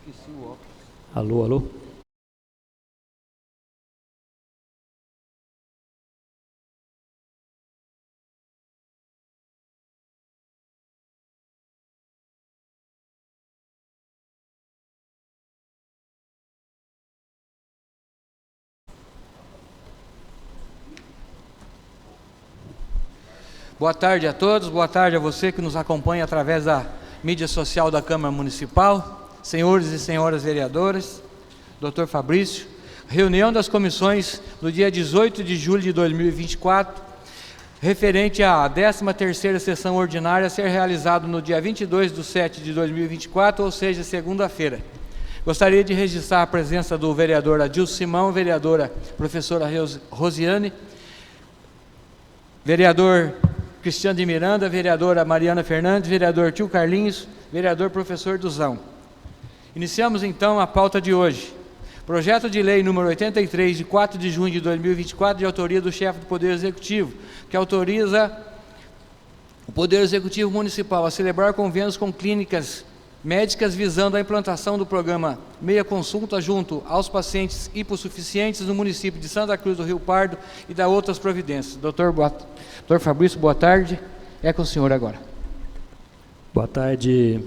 Esqueci o óculos. Alô, alô. Boa tarde a todos, boa tarde a você que nos acompanha através da mídia social da Câmara Municipal, senhores e senhoras vereadores, Dr. Fabrício. Reunião das comissões no dia 18 de julho de 2024, referente à 13ª sessão ordinária a ser realizado no dia 22/7/2024, ou seja, segunda-feira. Gostaria de registrar a presença do vereador Adilson Simão, vereadora professora Rosiane, vereador Cristiano de Miranda, vereadora Mariana Fernandes, vereador Tio Carlinhos, vereador professor Duzão. Iniciamos então a pauta de hoje. Projeto de lei número 83, de 4 de junho de 2024, de autoria do chefe do Poder Executivo, que autoriza o Poder Executivo Municipal a celebrar convênios com clínicas médicas visando a implantação do programa Meia Consulta junto aos pacientes hipossuficientes no município de Santa Cruz do Rio Pardo e da outras providências. Doutor Fabrício, boa tarde. É com o senhor agora. Boa tarde,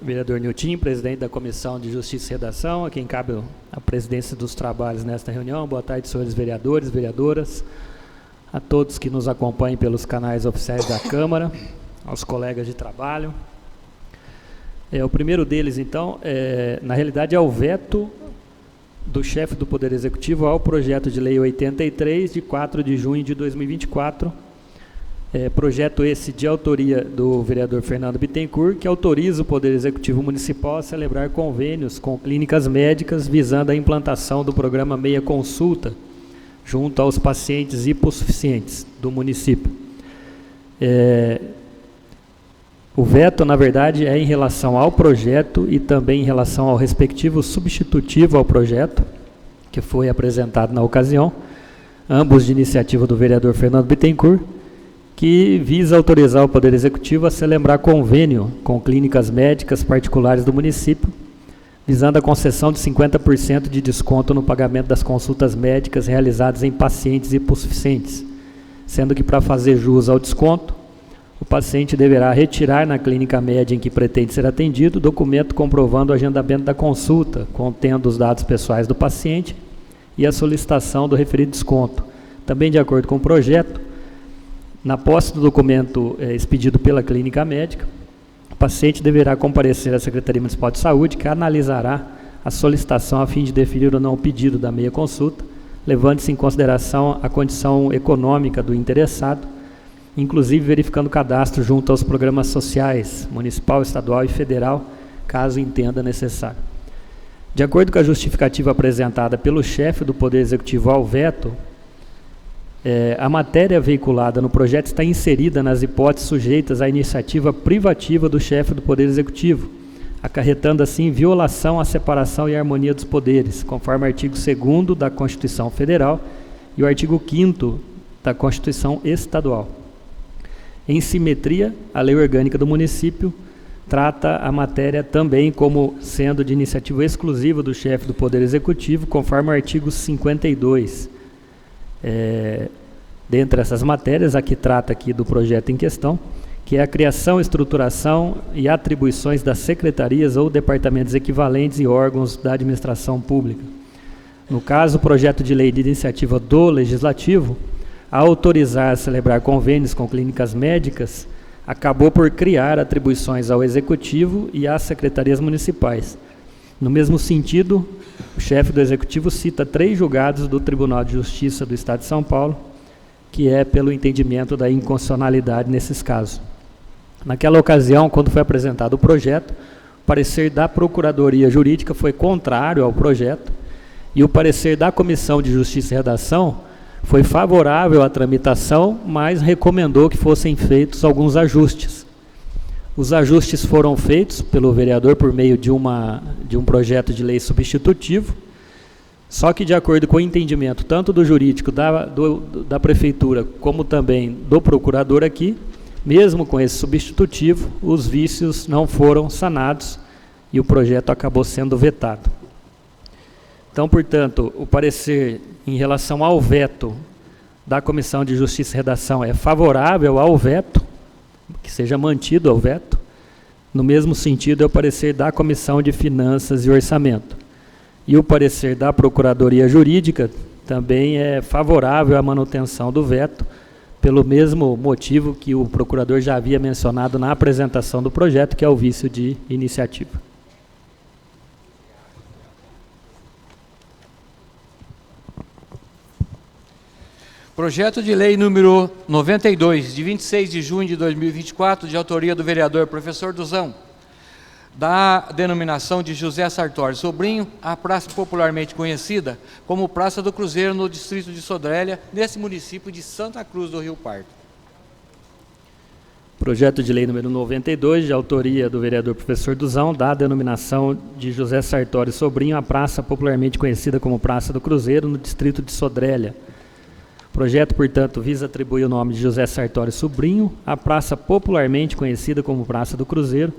vereador Nilton, presidente da Comissão de Justiça e Redação, a quem cabe a presidência dos trabalhos nesta reunião. Boa tarde, senhores vereadores, vereadoras, a todos que nos acompanham pelos canais oficiais da Câmara, aos colegas de trabalho. O primeiro deles, então, na realidade, é o veto do chefe do Poder Executivo ao projeto de lei 83, de 4 de junho de 2024, projeto esse de autoria do vereador Fernando Bittencourt, que autoriza o Poder Executivo Municipal a celebrar convênios com clínicas médicas visando a implantação do programa Meia Consulta junto aos pacientes hipossuficientes do município. O veto, na verdade, é em relação ao projeto e também em relação ao respectivo substitutivo ao projeto, que foi apresentado na ocasião, ambos de iniciativa do vereador Fernando Bittencourt, que visa autorizar o Poder Executivo a celebrar convênio com clínicas médicas particulares do município, visando a concessão de 50% de desconto no pagamento das consultas médicas realizadas em pacientes hipossuficientes, sendo que, para fazer jus ao desconto, o paciente deverá retirar na clínica média em que pretende ser atendido documento comprovando o agendamento da consulta, contendo os dados pessoais do paciente e a solicitação do referido desconto. Também, de acordo com o projeto, na posse do documento expedido pela clínica médica, o paciente deverá comparecer à Secretaria Municipal de Saúde, que analisará a solicitação a fim de definir ou não o pedido da meia consulta, levando-se em consideração a condição econômica do interessado, inclusive verificando o cadastro junto aos programas sociais, municipal, estadual e federal, caso entenda necessário. De acordo com a justificativa apresentada pelo chefe do Poder Executivo ao veto, a matéria veiculada no projeto está inserida nas hipóteses sujeitas à iniciativa privativa do chefe do Poder Executivo, acarretando assim violação à separação e harmonia dos poderes, conforme o artigo 2º da Constituição Federal e o artigo 5º da Constituição Estadual. Em simetria, a lei orgânica do município trata a matéria também como sendo de iniciativa exclusiva do chefe do Poder Executivo, conforme o artigo 52. Dentre essas matérias, a que trata aqui do projeto em questão, que é a criação, estruturação e atribuições das secretarias ou departamentos equivalentes e órgãos da administração pública. No caso, o projeto de lei de iniciativa do Legislativo, a autorizar a celebrar convênios com clínicas médicas, acabou por criar atribuições ao Executivo e às secretarias municipais. No mesmo sentido, o chefe do Executivo cita 3 julgados do Tribunal de Justiça do Estado de São Paulo, que é pelo entendimento da inconstitucionalidade nesses casos. Naquela ocasião, quando foi apresentado o projeto, o parecer da Procuradoria Jurídica foi contrário ao projeto e o parecer da Comissão de Justiça e Redação foi favorável à tramitação, mas recomendou que fossem feitos alguns ajustes. Os ajustes foram feitos pelo vereador por meio de um projeto de lei substitutivo, só que de acordo com o entendimento tanto do jurídico da prefeitura, como também do procurador aqui, mesmo com esse substitutivo, os vícios não foram sanados e o projeto acabou sendo vetado. Então, portanto, o parecer em relação ao veto da Comissão de Justiça e Redação é favorável ao veto, que seja mantido o veto. No mesmo sentido é o parecer da Comissão de Finanças e Orçamento. E o parecer da Procuradoria Jurídica também é favorável à manutenção do veto, pelo mesmo motivo que o procurador já havia mencionado na apresentação do projeto, que é o vício de iniciativa. Projeto de lei número 92, de 26 de junho de 2024, de autoria do vereador professor Duzão, da denominação de José Sartori Sobrinho, a praça popularmente conhecida como Praça do Cruzeiro, no distrito de Sodré, nesse município de Santa Cruz do Rio Pardo. Projeto de lei número 92, de autoria do vereador professor Duzão, da denominação de José Sartori Sobrinho, a praça popularmente conhecida como Praça do Cruzeiro, no distrito de Sodré. O projeto, portanto, visa atribuir o nome de José Sartori Sobrinho à praça popularmente conhecida como Praça do Cruzeiro,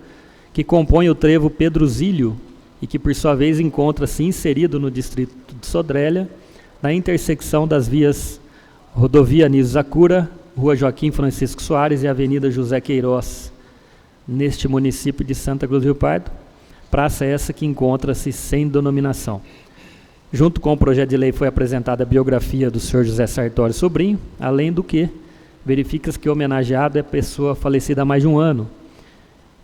que compõe o trevo Pedruzílio e que, por sua vez, encontra-se inserido no distrito de Sodré, na intersecção das vias Rodovia Anísio Zacura, Rua Joaquim Francisco Soares e Avenida José Queiroz, neste município de Santa Cruz do Rio Pardo, praça essa que encontra-se sem denominação. Junto com o projeto de lei foi apresentada a biografia do senhor José Sartori Sobrinho, além do que verifica-se que o homenageado é pessoa falecida há mais de um ano,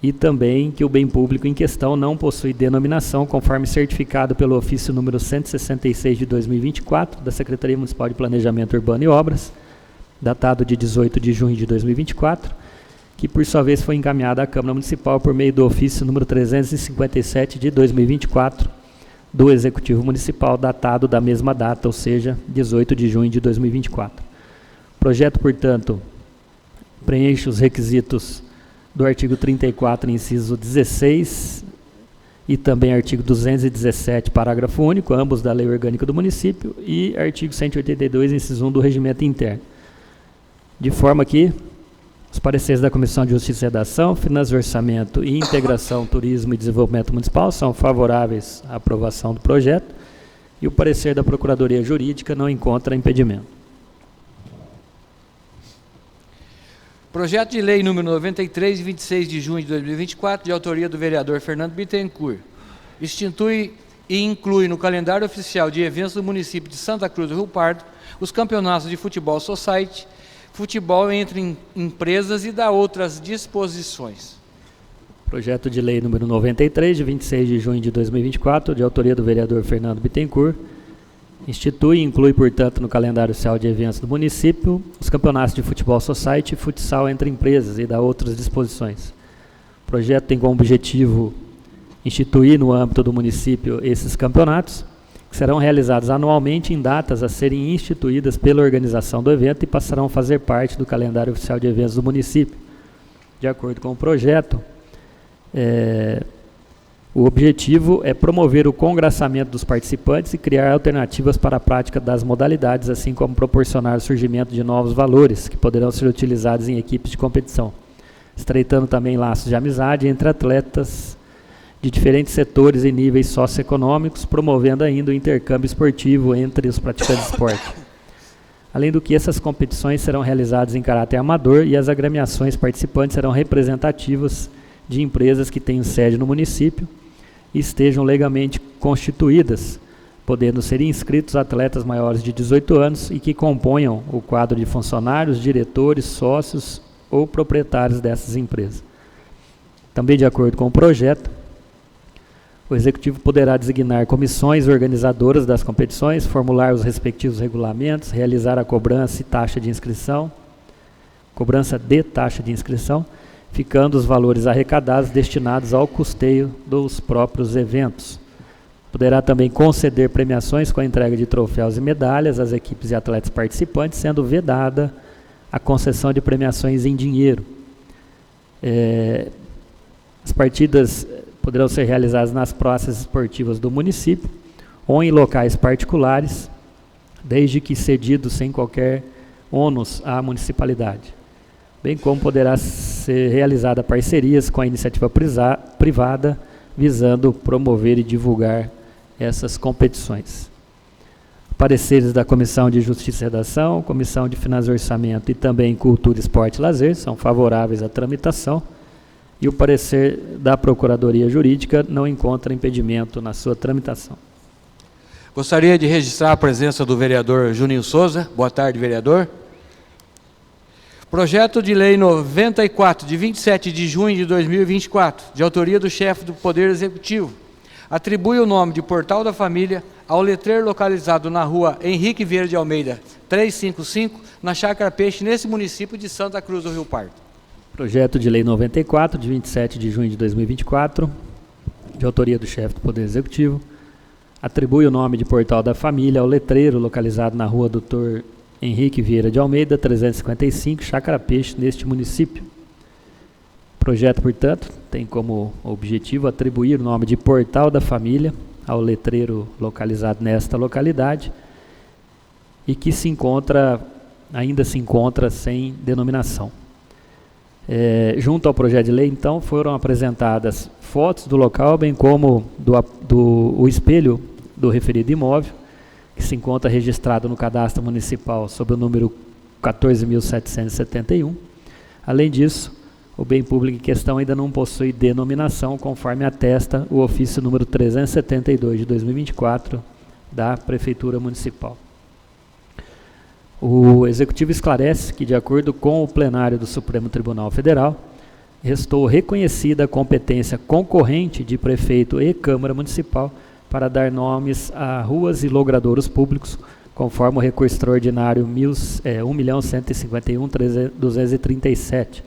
e também que o bem público em questão não possui denominação, conforme certificado pelo ofício número 166 de 2024, da Secretaria Municipal de Planejamento Urbano e Obras, datado de 18 de junho de 2024, que por sua vez foi encaminhado à Câmara Municipal por meio do ofício número 357 de 2024, do Executivo Municipal, datado da mesma data, ou seja, 18 de junho de 2024. O projeto, portanto, preenche os requisitos do artigo 34, inciso 16, e também artigo 217, parágrafo único, ambos da Lei Orgânica do Município, e artigo 182, inciso 1 do Regimento Interno. De forma que os pareceres da Comissão de Justiça e Redação, Finanças e Orçamento e Integração, Turismo e Desenvolvimento Municipal são favoráveis à aprovação do projeto, e o parecer da Procuradoria Jurídica não encontra impedimento. Projeto de lei número 93, de 26 de junho de 2024, de autoria do vereador Fernando Bittencourt, institui e inclui no calendário oficial de eventos do município de Santa Cruz do Rio Pardo os campeonatos de futebol society, futebol entre empresas e dá outras disposições. Projeto de lei número 93, de 26 de junho de 2024, de autoria do vereador Fernando Bittencourt, institui e inclui, portanto, no calendário oficial de eventos do município os campeonatos de futebol society e futsal entre empresas e dá outras disposições. O projeto tem como objetivo instituir no âmbito do município esses campeonatos, que serão realizados anualmente em datas a serem instituídas pela organização do evento e passarão a fazer parte do calendário oficial de eventos do município. De acordo com o projeto, o objetivo é promover o congraçamento dos participantes e criar alternativas para a prática das modalidades, assim como proporcionar o surgimento de novos valores que poderão ser utilizados em equipes de competição, estreitando também laços de amizade entre atletas de diferentes setores e níveis socioeconômicos, promovendo ainda o intercâmbio esportivo entre os praticantes de esporte. Além do que, essas competições serão realizadas em caráter amador e as agremiações participantes serão representativas de empresas que tenham sede no município e estejam legalmente constituídas, podendo ser inscritos atletas maiores de 18 anos e que componham o quadro de funcionários, diretores, sócios ou proprietários dessas empresas. Também, de acordo com o projeto, o Executivo poderá designar comissões organizadoras das competições, formular os respectivos regulamentos, realizar a cobrança de taxa de inscrição, ficando os valores arrecadados destinados ao custeio dos próprios eventos. Poderá também conceder premiações com a entrega de troféus e medalhas às equipes e atletas participantes, sendo vedada a concessão de premiações em dinheiro. As partidas poderão ser realizadas nas praças esportivas do município ou em locais particulares, desde que cedidos sem qualquer ônus à municipalidade, bem como poderá ser realizada parcerias com a iniciativa privada visando promover e divulgar essas competições. Pareceres da Comissão de Justiça e Redação, Comissão de Finanças e Orçamento e também Cultura, Esporte e Lazer são favoráveis à tramitação, e o parecer da Procuradoria Jurídica não encontra impedimento na sua tramitação. Gostaria de registrar a presença do vereador Juninho Souza. Boa tarde, vereador. Projeto de Lei 94, de 27 de junho de 2024, de autoria do chefe do Poder Executivo, atribui o nome de Portal da Família ao letreiro localizado na rua Henrique Vieira de Almeida, 355, na Chácara Peixe, nesse município de Santa Cruz do Rio Pardo. Projeto de Lei 94, de 27 de junho de 2024, de autoria do chefe do Poder Executivo, atribui o nome de Portal da Família ao letreiro localizado na rua Dr. Henrique Vieira de Almeida, 355, Chácara Peixe, neste município. Projeto, portanto, tem como objetivo atribuir o nome de Portal da Família ao letreiro localizado nesta localidade e que ainda se encontra sem denominação. Junto ao projeto de lei, então, foram apresentadas fotos do local, bem como o espelho do referido imóvel, que se encontra registrado no cadastro municipal sob o número 14.771. Além disso, o bem público em questão ainda não possui denominação, conforme atesta o ofício número 372 de 2024 da Prefeitura Municipal. O Executivo esclarece que, de acordo com o plenário do Supremo Tribunal Federal, restou reconhecida a competência concorrente de prefeito e Câmara Municipal para dar nomes a ruas e logradouros públicos, conforme o recurso extraordinário 1.151.237,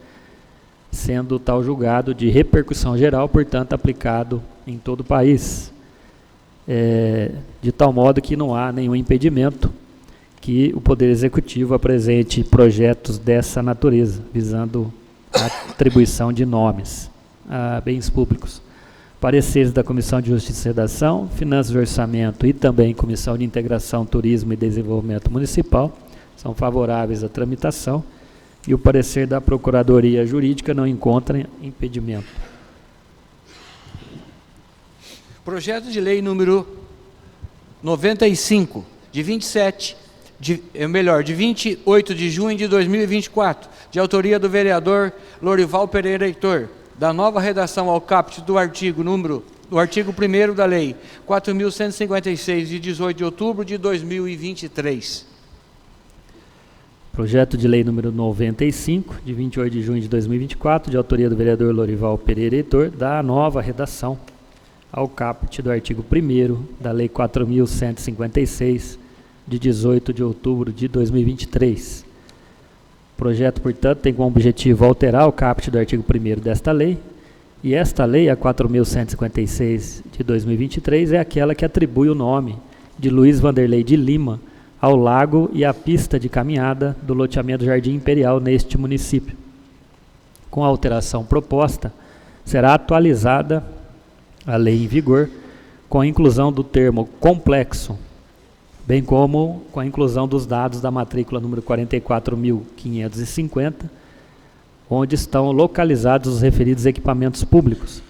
sendo tal julgado de repercussão geral, portanto, aplicado em todo o país, de tal modo que não há nenhum impedimento que o Poder Executivo apresente projetos dessa natureza, visando a atribuição de nomes a bens públicos. Pareceres da Comissão de Justiça e Redação, Finanças e Orçamento e também Comissão de Integração, Turismo e Desenvolvimento Municipal são favoráveis à tramitação, e o parecer da Procuradoria Jurídica não encontra impedimento. Projeto de Lei número 95, de 28 de junho de 2024, de autoria do vereador Lorival Pereira Heitor, da nova redação ao caput do artigo 1º da Lei 4.156, de 18 de outubro de 2023. Projeto de Lei número 95, de 28 de junho de 2024, de autoria do vereador Lorival Pereira Heitor, da nova redação ao caput do artigo 1º da Lei 4.156, de 18 de outubro de 2023. O projeto, portanto, tem como objetivo alterar o caput do artigo 1º desta lei, e esta lei, a 4.156 de 2023, é aquela que atribui o nome de Luiz Vanderlei de Lima ao lago e à pista de caminhada do loteamento Jardim Imperial neste município. Com a alteração proposta, será atualizada a lei em vigor com a inclusão do termo complexo, bem como com a inclusão dos dados da matrícula número 44.550, onde estão localizados os referidos equipamentos públicos.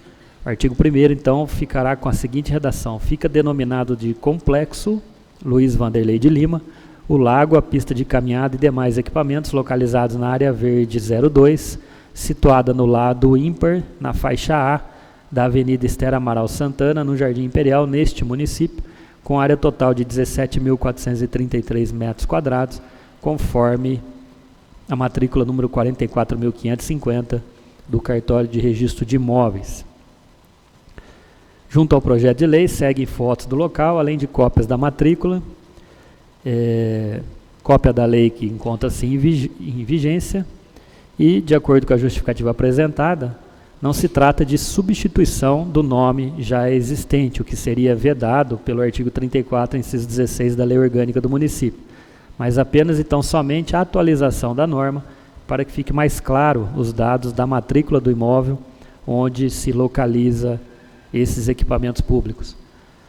O artigo 1º, então, ficará com a seguinte redação: fica denominado de complexo Luiz Vanderlei de Lima o lago, a pista de caminhada e demais equipamentos localizados na área verde 02, situada no lado ímpar, na faixa A, da Avenida Esther Amaral Santana, no Jardim Imperial, neste município, com área total de 17.433 metros quadrados, conforme a matrícula número 44.550 do cartório de registro de imóveis. Junto ao projeto de lei, seguem fotos do local, além de cópias da matrícula, cópia da lei que encontra-se em vigência, e, de acordo com a justificativa apresentada, não se trata de substituição do nome já existente, o que seria vedado pelo artigo 34, inciso 16 da Lei Orgânica do Município, mas apenas, então, somente a atualização da norma, para que fique mais claro os dados da matrícula do imóvel, onde se localiza esses equipamentos públicos.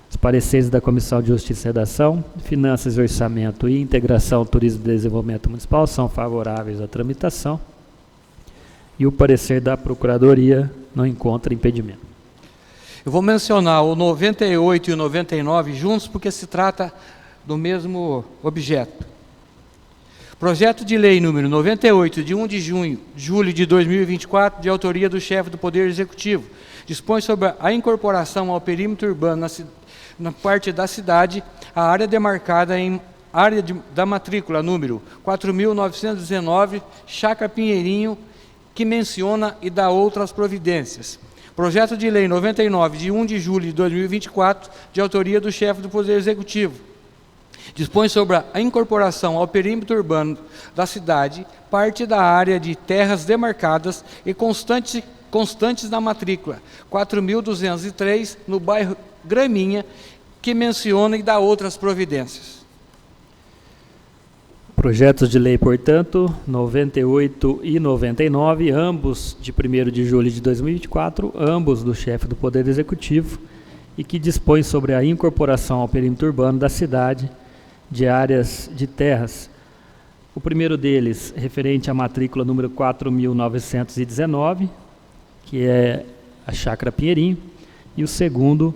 Os pareceres da Comissão de Justiça e Redação, Finanças e Orçamento e Integração, Turismo e Desenvolvimento Municipal são favoráveis à tramitação, e o parecer da Procuradoria não encontra impedimento. Eu vou mencionar o 98 e o 99 juntos, porque se trata do mesmo objeto. Projeto de lei número 98, de 1 de julho de 2024, de autoria do chefe do Poder Executivo, dispõe sobre a incorporação ao perímetro urbano na parte da cidade, a área demarcada em área da matrícula número 4.919, Chácara Pinheirinho, que menciona e dá outras providências. Projeto de lei 99, de 1 de julho de 2024, de autoria do chefe do Poder Executivo, dispõe sobre a incorporação ao perímetro urbano da cidade, parte da área de terras demarcadas e constantes na matrícula 4.203, no bairro Graminha, que menciona e dá outras providências. Projetos de lei, portanto, 98 e 99, ambos de 1º de julho de 2024, ambos do chefe do Poder Executivo, e que dispõem sobre a incorporação ao perímetro urbano da cidade de áreas de terras. O primeiro deles, referente à matrícula número 4.919, que é a Chácara Pinheirinho, e o segundo,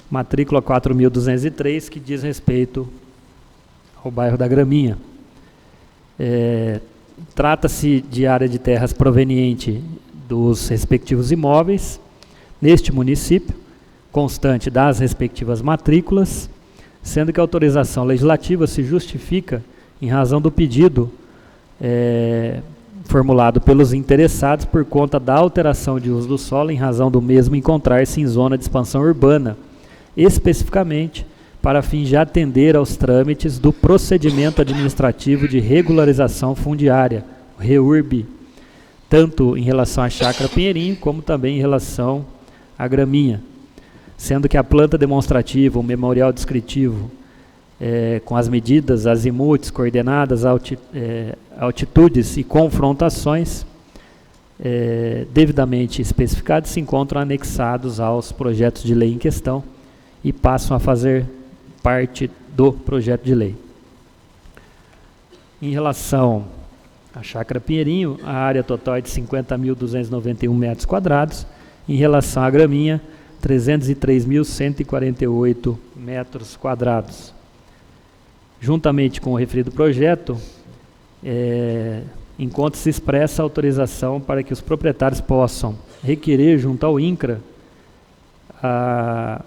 matrícula 4.203, que diz respeito ao bairro da Graminha. Trata-se de área de terras proveniente dos respectivos imóveis neste município, constante das respectivas matrículas, sendo que a autorização legislativa se justifica em razão do pedido formulado pelos interessados por conta da alteração de uso do solo em razão do mesmo encontrar-se em zona de expansão urbana, especificamente para fins de atender aos trâmites do procedimento administrativo de regularização fundiária, o REURB, tanto em relação à Chácara Pinheirinho, como também em relação à Graminha, sendo que a planta demonstrativa, o memorial descritivo, com as medidas, azimuts, coordenadas, altitudes e confrontações devidamente especificados, se encontram anexados aos projetos de lei em questão e passam a fazer parte do projeto de lei. Em relação à Chácara Pinheirinho, a área total é de 50.291 metros quadrados, em relação à Graminha, 303.148 metros quadrados. Juntamente com o referido projeto, encontra-se expressa autorização para que os proprietários possam requerer junto ao INCRA a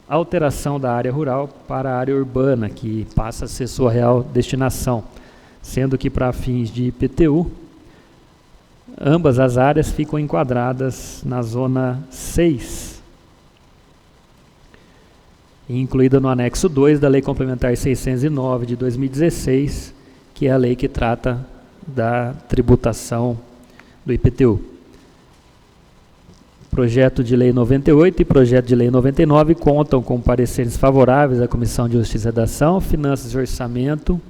alteração da área rural para a área urbana, que passa a ser sua real destinação, sendo que para fins de IPTU, ambas as áreas ficam enquadradas na zona 6, incluída no anexo 2 da Lei Complementar 609 de 2016, que é a lei que trata da tributação do IPTU. Projeto de Lei 98 e Projeto de Lei 99 contam com pareceres favoráveis da Comissão de Justiça e Redação, Finanças e Orçamento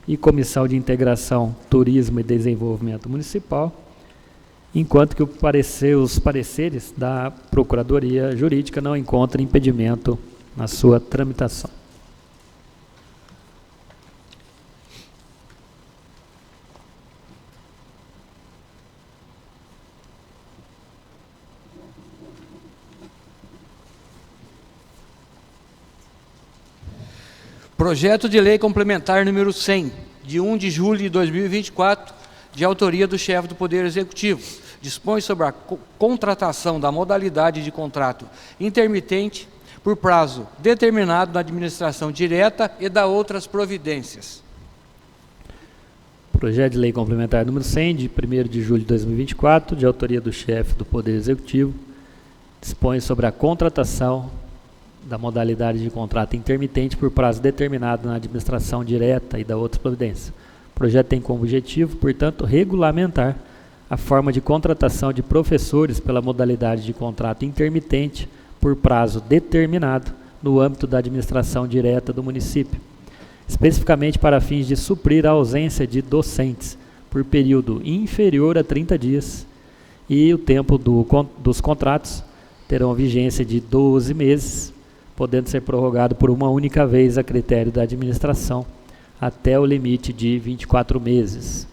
e Comissão de Integração, Turismo e Desenvolvimento Municipal, enquanto que os pareceres da Procuradoria Jurídica não encontram impedimento na sua tramitação. Projeto de Lei Complementar número 100, de 1 de julho de 2024, de autoria do chefe do Poder Executivo, dispõe sobre a contratação da modalidade de contrato intermitente por prazo determinado na administração direta e da outras providências. Projeto de Lei Complementar número 100, de 1º de julho de 2024, de autoria do chefe do Poder Executivo, dispõe sobre a contratação da modalidade de contrato intermitente por prazo determinado na administração direta e da outras providências. O projeto tem como objetivo, portanto, regulamentar a forma de contratação de professores pela modalidade de contrato intermitente por prazo determinado no âmbito da administração direta do município, especificamente para fins de suprir a ausência de docentes por período inferior a 30 dias, e o tempo dos contratos terão vigência de 12 meses, podendo ser prorrogado por uma única vez a critério da administração, até o limite de 24 meses.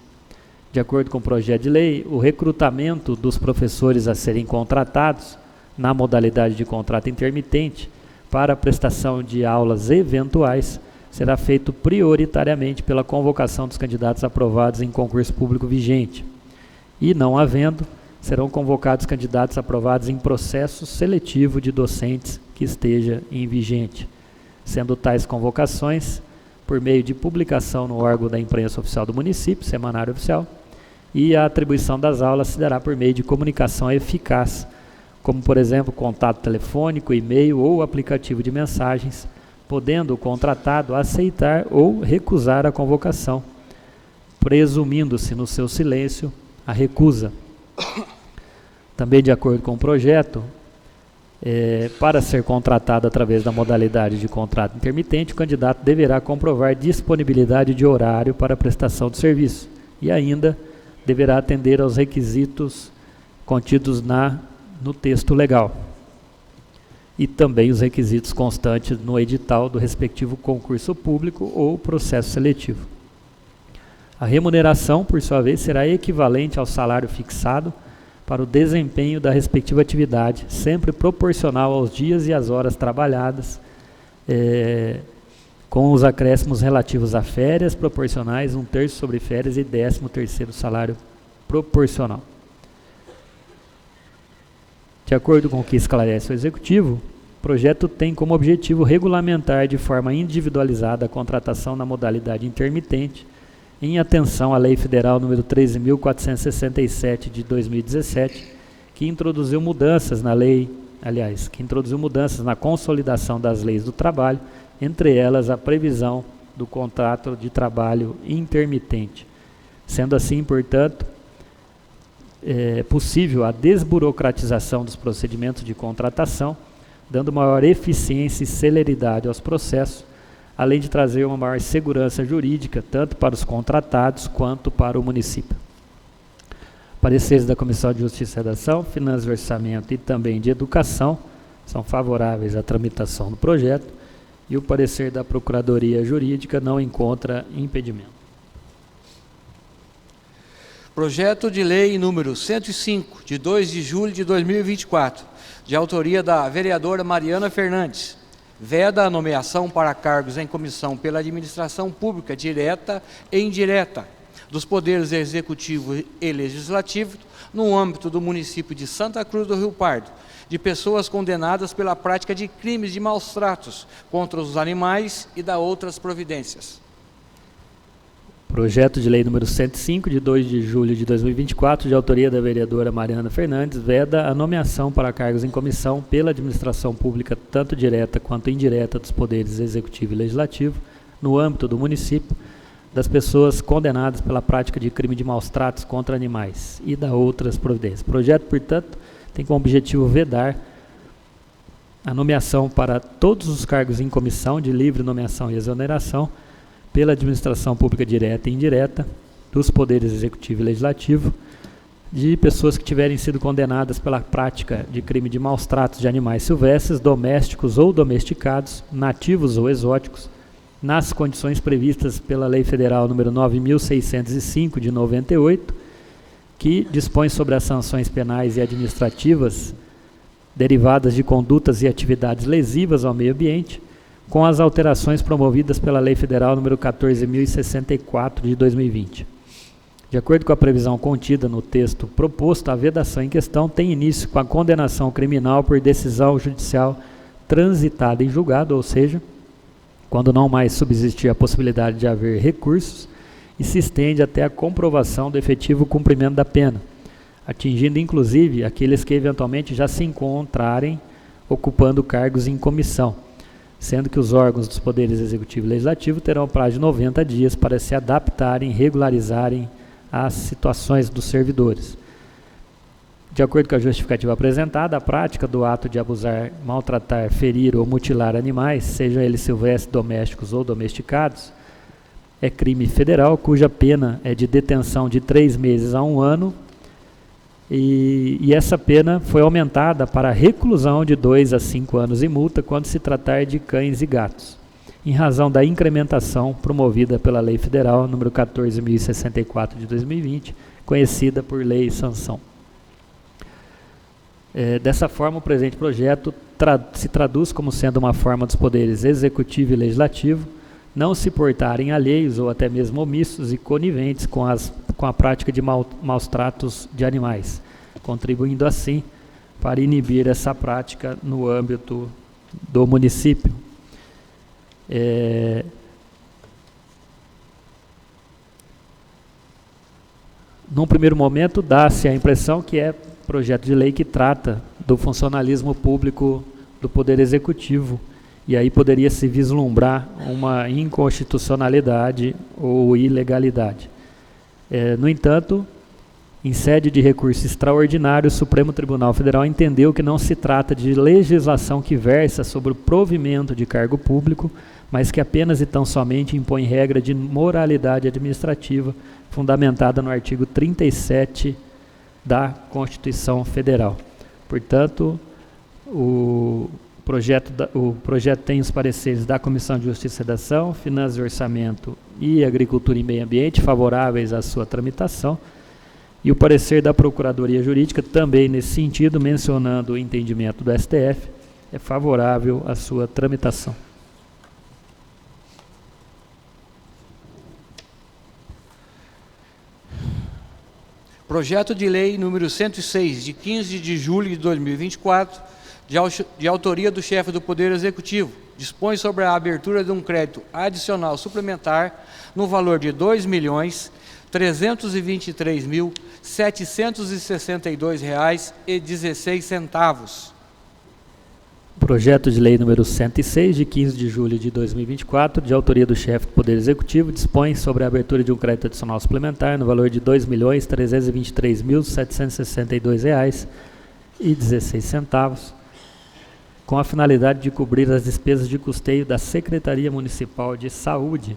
De acordo com o projeto de lei, o recrutamento dos professores a serem contratados na modalidade de contrato intermitente para a prestação de aulas eventuais será feito prioritariamente pela convocação dos candidatos aprovados em concurso público vigente e, não havendo, serão convocados candidatos aprovados em processo seletivo de docentes que esteja em vigente, sendo tais convocações por meio de publicação no órgão da imprensa oficial do município, Semanário Oficial, e a atribuição das aulas se dará por meio de comunicação eficaz, como, por exemplo, contato telefônico, e-mail ou aplicativo de mensagens, podendo o contratado aceitar ou recusar a convocação, presumindo-se no seu silêncio a recusa. Também, de acordo com o projeto, para ser contratado através da modalidade de contrato intermitente, o candidato deverá comprovar disponibilidade de horário para a prestação do serviço e ainda deverá atender aos requisitos contidos no texto legal e também os requisitos constantes no edital do respectivo concurso público ou processo seletivo. A remuneração, por sua vez, será equivalente ao salário fixado para o desempenho da respectiva atividade, sempre proporcional aos dias e às horas trabalhadas, com os acréscimos relativos a férias proporcionais, 1/3 sobre férias e 13º salário proporcional. De acordo com o que esclarece o Executivo, o projeto tem como objetivo regulamentar de forma individualizada a contratação na modalidade intermitente, em atenção à Lei Federal número 13.467 de 2017, que introduziu mudanças na consolidação das leis do trabalho, entre elas a previsão do contrato de trabalho intermitente. Sendo assim, portanto, possível a desburocratização dos procedimentos de contratação, dando maior eficiência e celeridade aos processos, além de trazer uma maior segurança jurídica, tanto para os contratados quanto para o município. Pareceres da Comissão de Justiça e Redação, Finanças e Orçamento e também de Educação são favoráveis à tramitação do projeto e o parecer da Procuradoria Jurídica não encontra impedimento. Projeto de Lei número 105, de 2 de julho de 2024, de autoria da vereadora Mariana Fernandes, veda a nomeação para cargos em comissão pela administração pública direta e indireta dos poderes executivo e legislativo no âmbito do município de Santa Cruz do Rio Pardo, de pessoas condenadas pela prática de crimes de maus tratos contra os animais e da outras providências. Projeto de Lei número 105, de 2 de julho de 2024, de autoria da vereadora Mariana Fernandes, veda a nomeação para cargos em comissão pela administração pública, tanto direta quanto indireta, dos poderes executivo e legislativo, no âmbito do município, das pessoas condenadas pela prática de crime de maus tratos contra animais e da outras providências. O projeto, portanto, tem como objetivo vedar a nomeação para todos os cargos em comissão de livre nomeação e exoneração pela administração pública direta e indireta, dos poderes executivo e legislativo, de pessoas que tiverem sido condenadas pela prática de crime de maus tratos de animais silvestres, domésticos ou domesticados, nativos ou exóticos, nas condições previstas pela Lei Federal número 9.605 de 98, que dispõe sobre as sanções penais e administrativas derivadas de condutas e atividades lesivas ao meio ambiente, com as alterações promovidas pela Lei Federal número 14.064 de 2020. De acordo com a previsão contida no texto proposto, a vedação em questão tem início com a condenação criminal por decisão judicial transitada em julgado, ou seja, quando não mais subsistir a possibilidade de haver recursos, e se estende até a comprovação do efetivo cumprimento da pena, atingindo inclusive aqueles que eventualmente já se encontrarem ocupando cargos em comissão, sendo que os órgãos dos poderes executivo e legislativo terão um prazo de 90 dias para se adaptarem e regularizarem as situações dos servidores. De acordo com a justificativa apresentada, a prática do ato de abusar, maltratar, ferir ou mutilar animais, sejam eles silvestres, domésticos ou domesticados, é crime federal, cuja pena é de detenção de 3 meses a 1 ano, e essa pena foi aumentada para reclusão de 2 a 5 anos e multa quando se tratar de cães e gatos, em razão da incrementação promovida pela Lei Federal número 14.064 de 2020, conhecida por Lei Sanção. Dessa forma, o presente projeto se traduz como sendo uma forma dos poderes executivo e legislativo não se portarem alheios ou até mesmo omissos e coniventes com a prática de maus tratos de animais, contribuindo assim para inibir essa prática no âmbito do município. Num primeiro momento, dá-se a impressão que é projeto de lei que trata do funcionalismo público do Poder Executivo, e aí poderia se vislumbrar uma inconstitucionalidade ou ilegalidade. No entanto, em sede de recurso extraordinário, o Supremo Tribunal Federal entendeu que não se trata de legislação que versa sobre o provimento de cargo público, mas que apenas e tão somente impõe regra de moralidade administrativa, fundamentada no artigo 37 da Constituição Federal. Portanto, o projeto tem os pareceres da Comissão de Justiça e Redação, Finanças e Orçamento e Agricultura e Meio Ambiente, favoráveis à sua tramitação, e o parecer da Procuradoria Jurídica, também nesse sentido, mencionando o entendimento do STF, é favorável à sua tramitação. Projeto de Lei número 106, de 15 de julho de 2024, de autoria do chefe do Poder Executivo, dispõe sobre a abertura de um crédito adicional suplementar no valor de R$ 2.323.762,16. Projeto de Lei número 106, de 15 de julho de 2024, de autoria do chefe do Poder Executivo, dispõe sobre a abertura de um crédito adicional suplementar no valor de R$ 2.323.762,16, com a finalidade de cobrir as despesas de custeio da Secretaria Municipal de Saúde.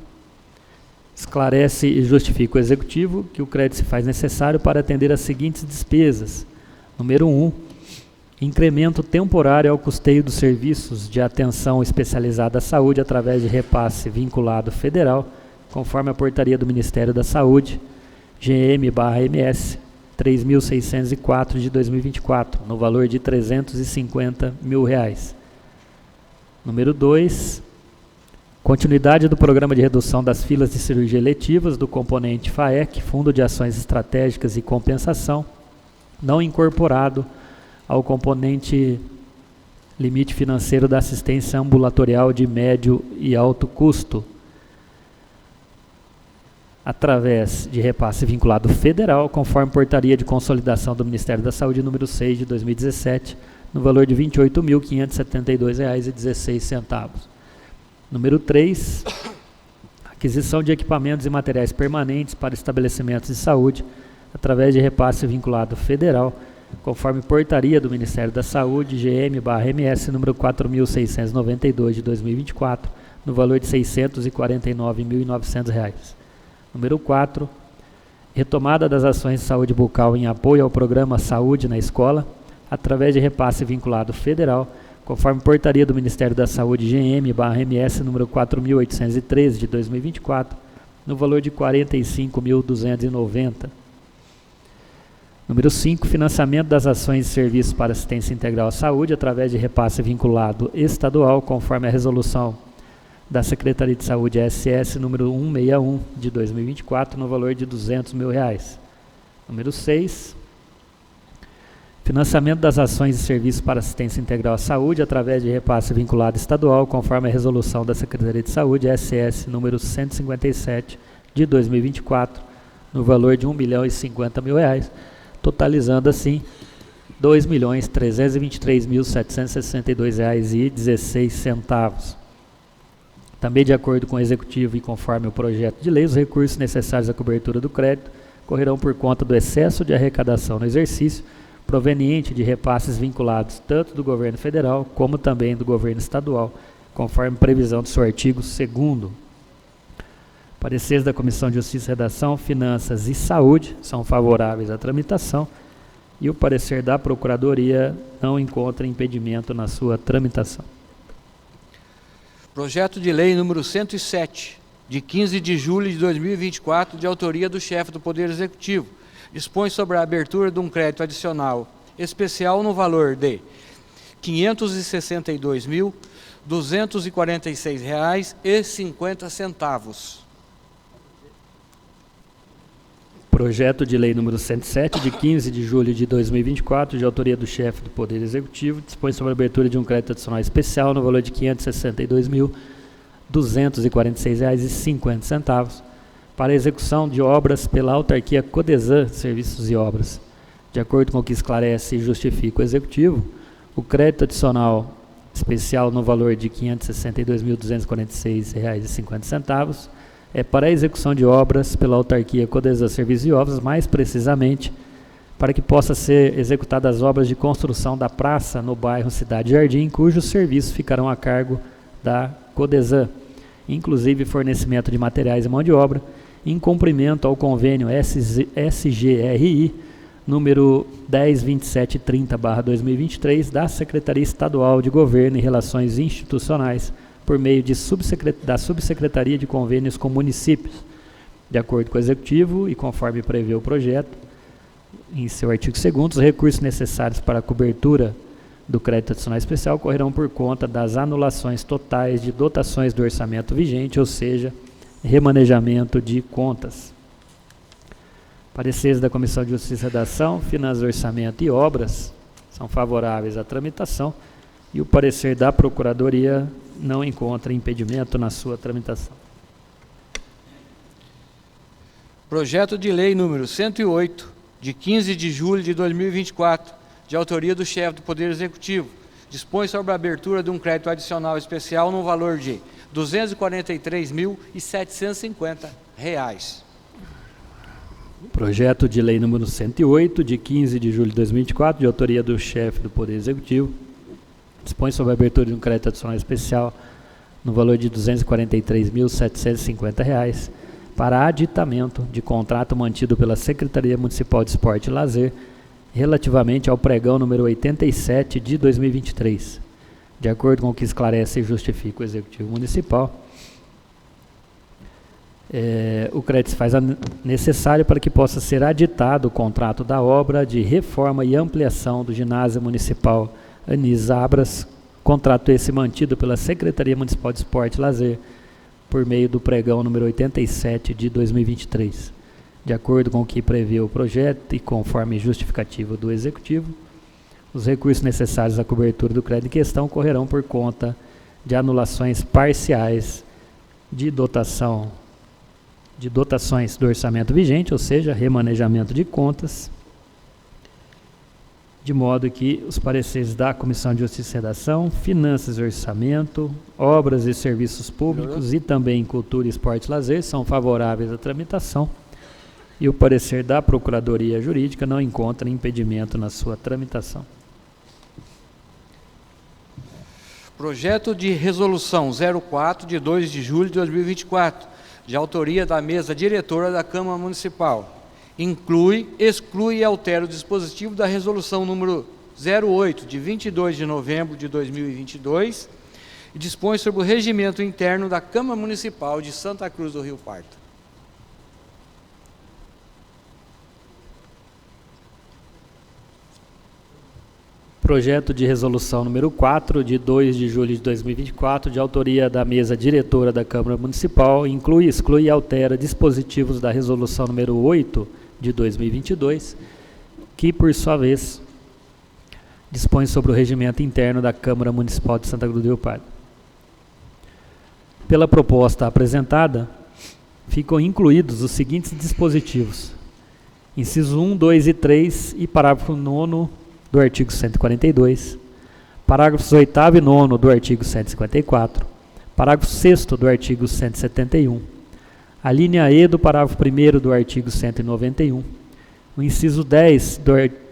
Esclarece e justifica o Executivo que o crédito se faz necessário para atender as seguintes despesas. Número 1. Incremento temporário ao custeio dos serviços de atenção especializada à saúde através de repasse vinculado federal, conforme a portaria do Ministério da Saúde, GM/MS 3.604 de 2024, no valor de R$ 350 mil. Número 2. Continuidade do programa de redução das filas de cirurgia eletivas do componente FAEC, Fundo de Ações Estratégicas e Compensação, não incorporado ao componente limite financeiro da assistência ambulatorial de médio e alto custo, através de repasse vinculado federal, conforme portaria de consolidação do Ministério da Saúde número 6 de 2017, no valor de R$ 28.572,16. Número 3, aquisição de equipamentos e materiais permanentes para estabelecimentos de saúde, através de repasse vinculado federal, conforme portaria do Ministério da Saúde, GM/MS número 4.692 de 2024, no valor de R$ 649.900. Número 4, retomada das ações de saúde bucal em apoio ao programa Saúde na Escola, através de repasse vinculado federal, conforme portaria do Ministério da Saúde, GM/MS número 4.813 de 2024, no valor de R$ 45.290. Número 5, financiamento das ações e serviços para assistência integral à saúde através de repasse vinculado estadual, conforme a resolução da Secretaria de Saúde SS número 161 de 2024, no valor de R$ 200 mil. Número 6, financiamento das ações e serviços para assistência integral à saúde através de repasse vinculado estadual, conforme a resolução da Secretaria de Saúde SS número 157 de 2024, no valor de R$ 1.050.000, totalizando assim R$ 2.323.762,16. Também, de acordo com o Executivo e conforme o projeto de lei, os recursos necessários à cobertura do crédito correrão por conta do excesso de arrecadação no exercício, proveniente de repasses vinculados tanto do governo federal como também do governo estadual, conforme previsão do seu artigo 2º. Pareceres da Comissão de Justiça e Redação, Finanças e Saúde são favoráveis à tramitação e o parecer da Procuradoria não encontra impedimento na sua tramitação. Projeto de Lei número 107, de 15 de julho de 2024, de autoria do chefe do Poder Executivo, dispõe sobre a abertura de um crédito adicional especial no valor de R$ 562.246,50. Projeto de lei número 107, de 15 de julho de 2024, de autoria do chefe do Poder Executivo, dispõe sobre a abertura de um crédito adicional especial no valor de R$ 562.246,50 para a execução de obras pela autarquia Codesan Serviços e Obras. De acordo com o que esclarece e justifica o Executivo, o crédito adicional especial no valor de R$ 562.246,50 é para a execução de obras pela autarquia Codesan Serviços e Obras, mais precisamente para que possa ser executadas as obras de construção da praça no bairro Cidade Jardim, cujos serviços ficarão a cargo da Codesan, inclusive fornecimento de materiais e mão de obra, em cumprimento ao convênio SGRI número 102730/2023 da Secretaria Estadual de Governo e Relações Institucionais, por meio da Subsecretaria de Convênios com Municípios, de acordo com o Executivo e conforme prevê o projeto, em seu artigo 2º, os recursos necessários para a cobertura do crédito adicional especial correrão por conta das anulações totais de dotações do orçamento vigente, ou seja, remanejamento de contas. Pareceres da Comissão de Justiça e Redação, Finanças, Orçamento e Obras são favoráveis à tramitação e o parecer da Procuradoria não encontra impedimento na sua tramitação. Projeto de lei número 108, de 15 de julho de 2024, de autoria do chefe do Poder Executivo, dispõe sobre a abertura de um crédito adicional especial no valor de R$ 243.750. Projeto de lei número 108, de 15 de julho de 2024, de autoria do chefe do Poder Executivo, dispõe sobre a abertura de um crédito adicional especial no valor de R$ 243.750 para aditamento de contrato mantido pela Secretaria Municipal de Esporte e Lazer relativamente ao pregão número 87 de 2023. De acordo com o que esclarece e justifica o Executivo Municipal, o crédito se faz necessário para que possa ser aditado o contrato da obra de reforma e ampliação do ginásio municipal Anis Abras, contrato esse mantido pela Secretaria Municipal de Esporte e Lazer por meio do pregão número 87 de 2023. De acordo com o que prevê o projeto e conforme justificativa do Executivo, os recursos necessários à cobertura do crédito em questão correrão por conta de anulações parciais de dotações do orçamento vigente, ou seja, remanejamento de contas, de modo que os pareceres da Comissão de Justiça e Redação, Finanças e Orçamento, Obras e Serviços Públicos e também Cultura, Esporte e Lazer são favoráveis à tramitação e o parecer da Procuradoria Jurídica não encontra impedimento na sua tramitação. Projeto de Resolução 04, de 2 de julho de 2024, de autoria da Mesa Diretora da Câmara Municipal. Inclui, exclui e altera o dispositivo da Resolução número 08, de 22 de novembro de 2022, e dispõe sobre o regimento interno da Câmara Municipal de Santa Cruz do Rio Pardo. Projeto de Resolução número 4, de 2 de julho de 2024, de autoria da Mesa Diretora da Câmara Municipal, inclui, exclui e altera dispositivos da Resolução número 8, de 2022, que, por sua vez, dispõe sobre o regimento interno da Câmara Municipal de Santa Cruz do Rio Pardo. Pela proposta apresentada, ficam incluídos os seguintes dispositivos: inciso 1, 2 e 3 e parágrafo 9º do artigo 142, parágrafos 8º e 9º do artigo 154, parágrafo 6º do artigo 171, a linha E do parágrafo 1º do artigo 191, o inciso 10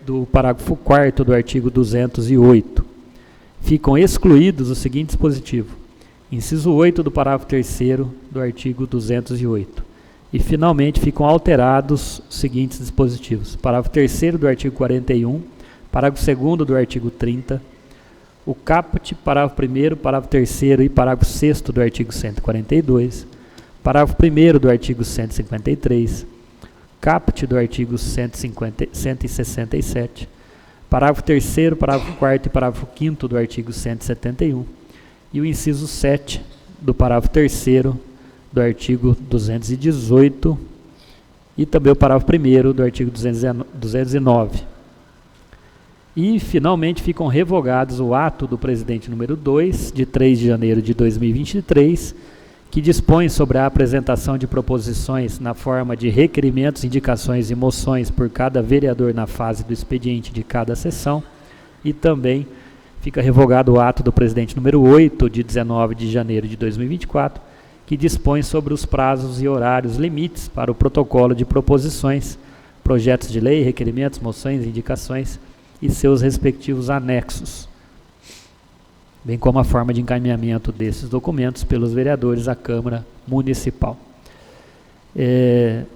do parágrafo 4º do artigo 208. Ficam excluídos o seguinte dispositivo: inciso 8 do parágrafo 3º do artigo 208. E, finalmente, ficam alterados os seguintes dispositivos: parágrafo 3º do artigo 41, parágrafo 2º do artigo 30, o caput, parágrafo 1º, parágrafo 3º e parágrafo 6º do artigo 142, parágrafo 1º do artigo 153, caput do artigo 167, parágrafo 3º, parágrafo 4º e parágrafo 5º do artigo 171, e o inciso 7 do parágrafo 3º do artigo 218 e também o parágrafo 1º do artigo 209. E, finalmente, ficam revogados o ato do presidente número 2, de 3 de janeiro de 2023, que dispõe sobre a apresentação de proposições na forma de requerimentos, indicações e moções por cada vereador na fase do expediente de cada sessão, e também fica revogado o ato do presidente número 8, de 19 de janeiro de 2024, que dispõe sobre os prazos e horários limites para o protocolo de proposições, projetos de lei, requerimentos, moções, indicações e seus respectivos anexos, bem como a forma de encaminhamento desses documentos pelos vereadores à Câmara Municipal.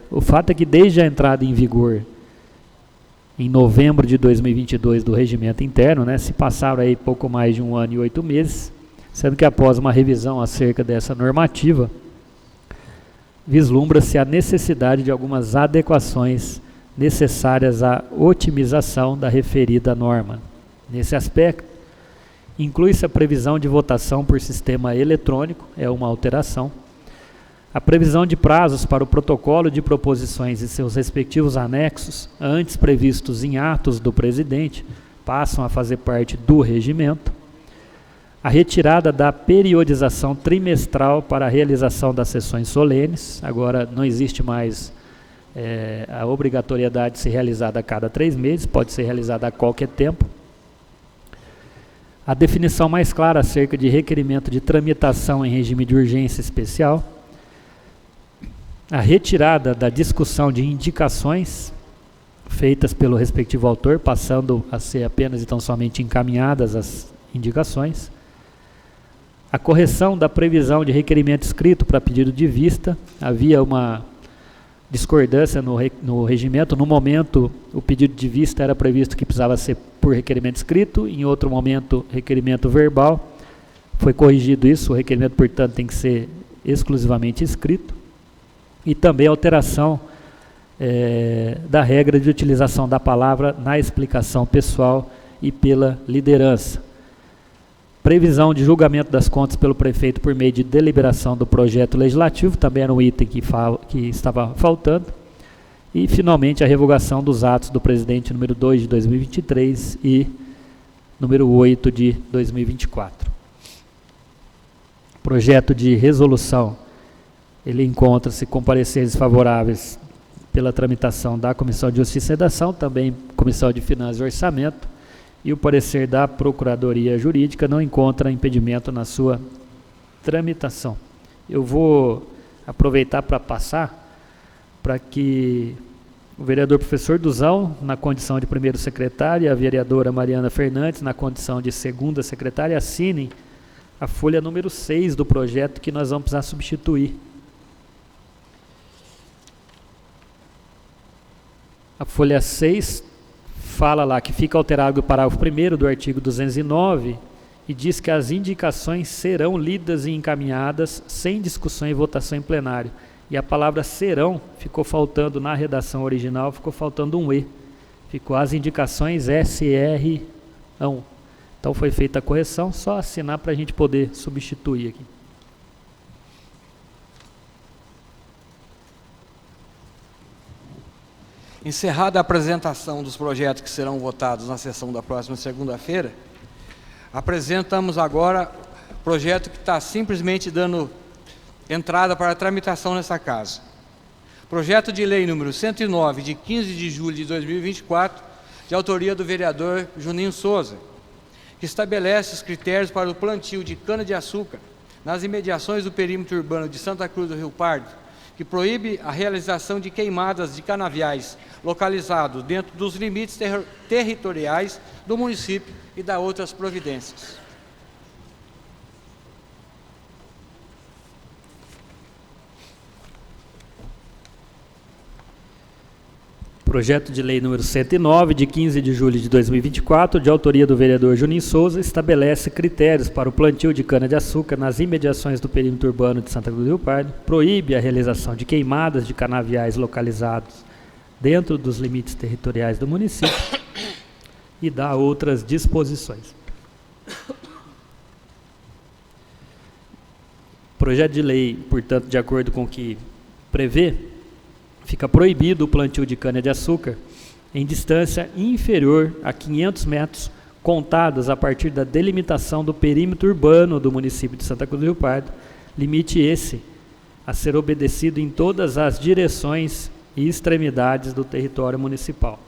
O fato é que desde a entrada em vigor em novembro de 2022 do regimento interno, se passaram aí pouco mais de 1 ano e 8 meses, sendo que após uma revisão acerca dessa normativa, vislumbra-se a necessidade de algumas adequações necessárias à otimização da referida norma. Nesse aspecto, inclui-se a previsão de votação por sistema eletrônico, é uma alteração, a previsão de prazos para o protocolo de proposições e seus respectivos anexos, antes previstos em atos do presidente, passam a fazer parte do regimento, a retirada da periodização trimestral para a realização das sessões solenes, agora não existe mais a obrigatoriedade de ser realizada a cada 3 meses, pode ser realizada a qualquer tempo. A definição mais clara acerca de requerimento de tramitação em regime de urgência especial. A retirada da discussão de indicações feitas pelo respectivo autor, passando a ser apenas e tão somente encaminhadas as indicações. A correção da previsão de requerimento escrito para pedido de vista. Havia uma discordância no regimento. No momento, o pedido de vista era previsto que precisava ser por requerimento escrito, em outro momento, requerimento verbal. Foi corrigido isso, o requerimento, portanto, tem que ser exclusivamente escrito. E também a alteração da regra de utilização da palavra na explicação pessoal e pela liderança. Previsão de julgamento das contas pelo prefeito por meio de deliberação do projeto legislativo, também era um item que estava faltando. E, finalmente, a revogação dos atos do presidente número 2 de 2023 e número 8 de 2024. Projeto de resolução, ele encontra-se com pareceres favoráveis pela tramitação da Comissão de Justiça e Redação, também Comissão de Finanças e Orçamento, e o parecer da Procuradoria Jurídica não encontra impedimento na sua tramitação. Eu vou aproveitar para passar para que o vereador professor Duzão, na condição de primeiro secretário, e a vereadora Mariana Fernandes, na condição de segunda secretária, assinem a folha número 6 do projeto que nós vamos precisar substituir. A folha 6 fala lá que fica alterado o parágrafo 1º do artigo 209 e diz que as indicações serão lidas e encaminhadas sem discussão e votação em plenário. E a palavra serão ficou faltando na redação original, ficou faltando um E. Ficou as indicações SR1. Então foi feita a correção, só assinar para a gente poder substituir aqui. Encerrada a apresentação dos projetos que serão votados na sessão da próxima segunda-feira, apresentamos agora o projeto que está simplesmente dando entrada para a tramitação nessa casa. Projeto de lei número 109, de 15 de julho de 2024, de autoria do vereador Juninho Souza, que estabelece os critérios para o plantio de cana-de-açúcar nas imediações do perímetro urbano de Santa Cruz do Rio Pardo, que proíbe a realização de queimadas de canaviais localizados dentro dos limites territoriais do município e da outras providências. Projeto de lei número 109, de 15 de julho de 2024, de autoria do vereador Juninho Souza, estabelece critérios para o plantio de cana-de-açúcar nas imediações do perímetro urbano de Santa Cruz do Rio Pardo, proíbe a realização de queimadas de canaviais localizados dentro dos limites territoriais do município e dá outras disposições. O projeto de lei, portanto, de acordo com o que prevê, fica proibido o plantio de cana-de-açúcar em distância inferior a 500 metros, contados a partir da delimitação do perímetro urbano do município de Santa Cruz do Rio Pardo, limite esse a ser obedecido em todas as direções e extremidades do território municipal.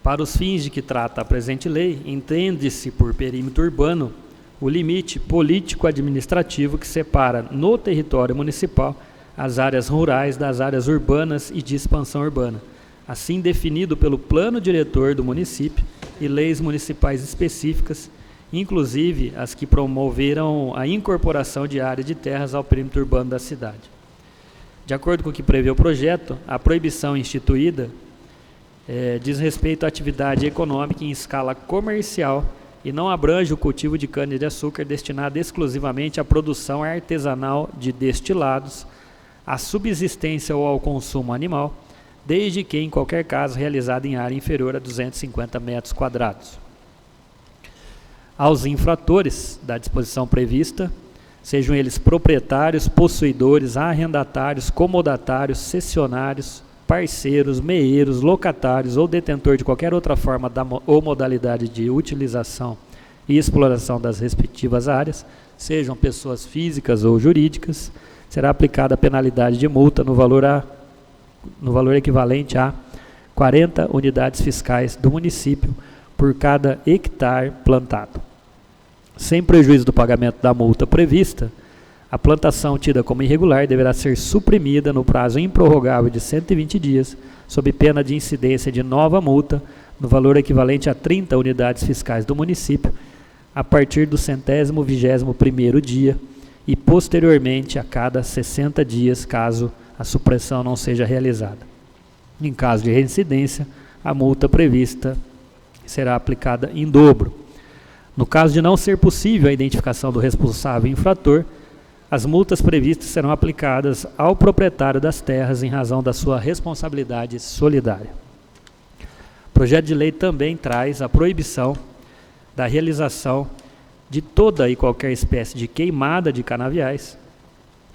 Para os fins de que trata a presente lei, entende-se por perímetro urbano o limite político-administrativo que separa no território municipal as áreas rurais das áreas urbanas e de expansão urbana, assim definido pelo plano diretor do município e leis municipais específicas, inclusive as que promoveram a incorporação de área de terras ao perímetro urbano da cidade. De acordo com o que prevê o projeto, a proibição instituída diz respeito à atividade econômica em escala comercial e não abrange o cultivo de cana-de-açúcar destinado exclusivamente à produção artesanal de destilados, à subsistência ou ao consumo animal, desde que, em qualquer caso, realizado em área inferior a 250 metros quadrados. Aos infratores da disposição prevista, sejam eles proprietários, possuidores, arrendatários, comodatários, cessionários, parceiros, meeiros, locatários ou detentor de qualquer outra forma ou modalidade de utilização e exploração das respectivas áreas, sejam pessoas físicas ou jurídicas, será aplicada a penalidade de multa no valor equivalente a 40 unidades fiscais do município por cada hectare plantado. Sem prejuízo do pagamento da multa prevista, a plantação tida como irregular deverá ser suprimida no prazo improrrogável de 120 dias, sob pena de incidência de nova multa no valor equivalente a 30 unidades fiscais do município, a partir do 121º dia e posteriormente a cada 60 dias, caso a supressão não seja realizada. Em caso de reincidência, a multa prevista será aplicada em dobro. No caso de não ser possível a identificação do responsável infrator, as multas previstas serão aplicadas ao proprietário das terras em razão da sua responsabilidade solidária. O projeto de lei também traz a proibição da realização de toda e qualquer espécie de queimada de canaviais,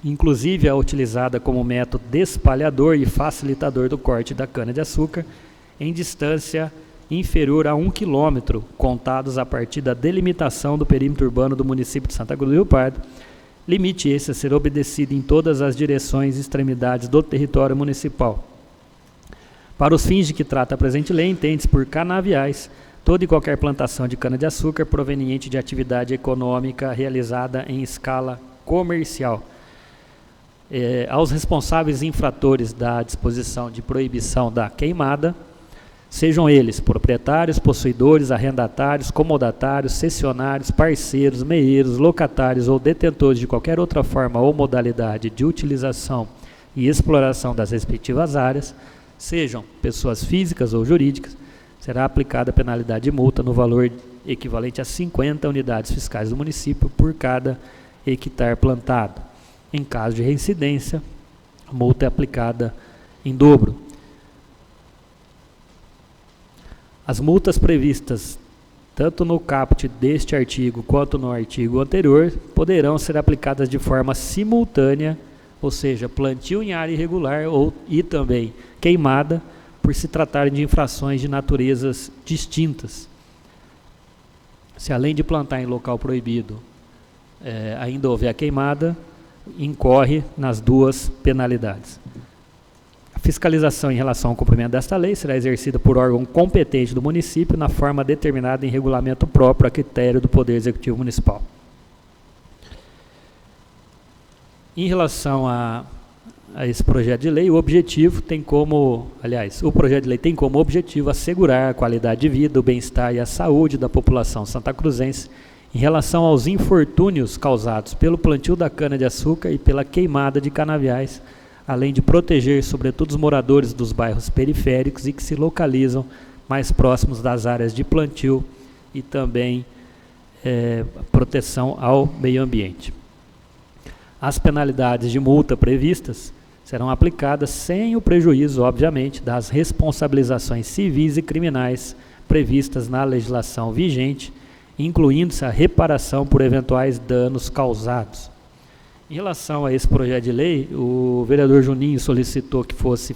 inclusive a utilizada como método despalhador e facilitador do corte da cana-de-açúcar, em distância inferior a 1 km, contados a partir da delimitação do perímetro urbano do município de Santa Cruz do Rio Pardo, limite esse a ser obedecido em todas as direções e extremidades do território municipal. Para os fins de que trata a presente lei, entende-se por canaviais toda e qualquer plantação de cana-de-açúcar proveniente de atividade econômica realizada em escala comercial. Aos responsáveis infratores da disposição de proibição da queimada, sejam eles proprietários, possuidores, arrendatários, comodatários, cessionários, parceiros, meeiros, locatários ou detentores de qualquer outra forma ou modalidade de utilização e exploração das respectivas áreas, sejam pessoas físicas ou jurídicas, será aplicada a penalidade de multa no valor equivalente a 50 unidades fiscais do município por cada hectare plantado. Em caso de reincidência, a multa é aplicada em dobro. As multas previstas tanto no caput deste artigo quanto no artigo anterior poderão ser aplicadas de forma simultânea, ou seja, plantio em área irregular e também queimada, por se tratarem de infrações de naturezas distintas. Se além de plantar em local proibido ainda houver a queimada, incorre nas duas penalidades. A fiscalização em relação ao cumprimento desta lei será exercida por órgão competente do município na forma determinada em regulamento próprio a critério do Poder Executivo Municipal. Em relação a esse projeto de lei, o projeto de lei tem como objetivo assegurar a qualidade de vida, o bem-estar e a saúde da população santacruzense em relação aos infortúnios causados pelo plantio da cana-de-açúcar e pela queimada de canaviais, além de proteger, sobretudo, os moradores dos bairros periféricos e que se localizam mais próximos das áreas de plantio e também proteção ao meio ambiente. As penalidades de multa previstas serão aplicadas sem o prejuízo, obviamente, das responsabilizações civis e criminais previstas na legislação vigente, incluindo-se a reparação por eventuais danos causados. Em relação a esse projeto de lei, o vereador Juninho solicitou que fosse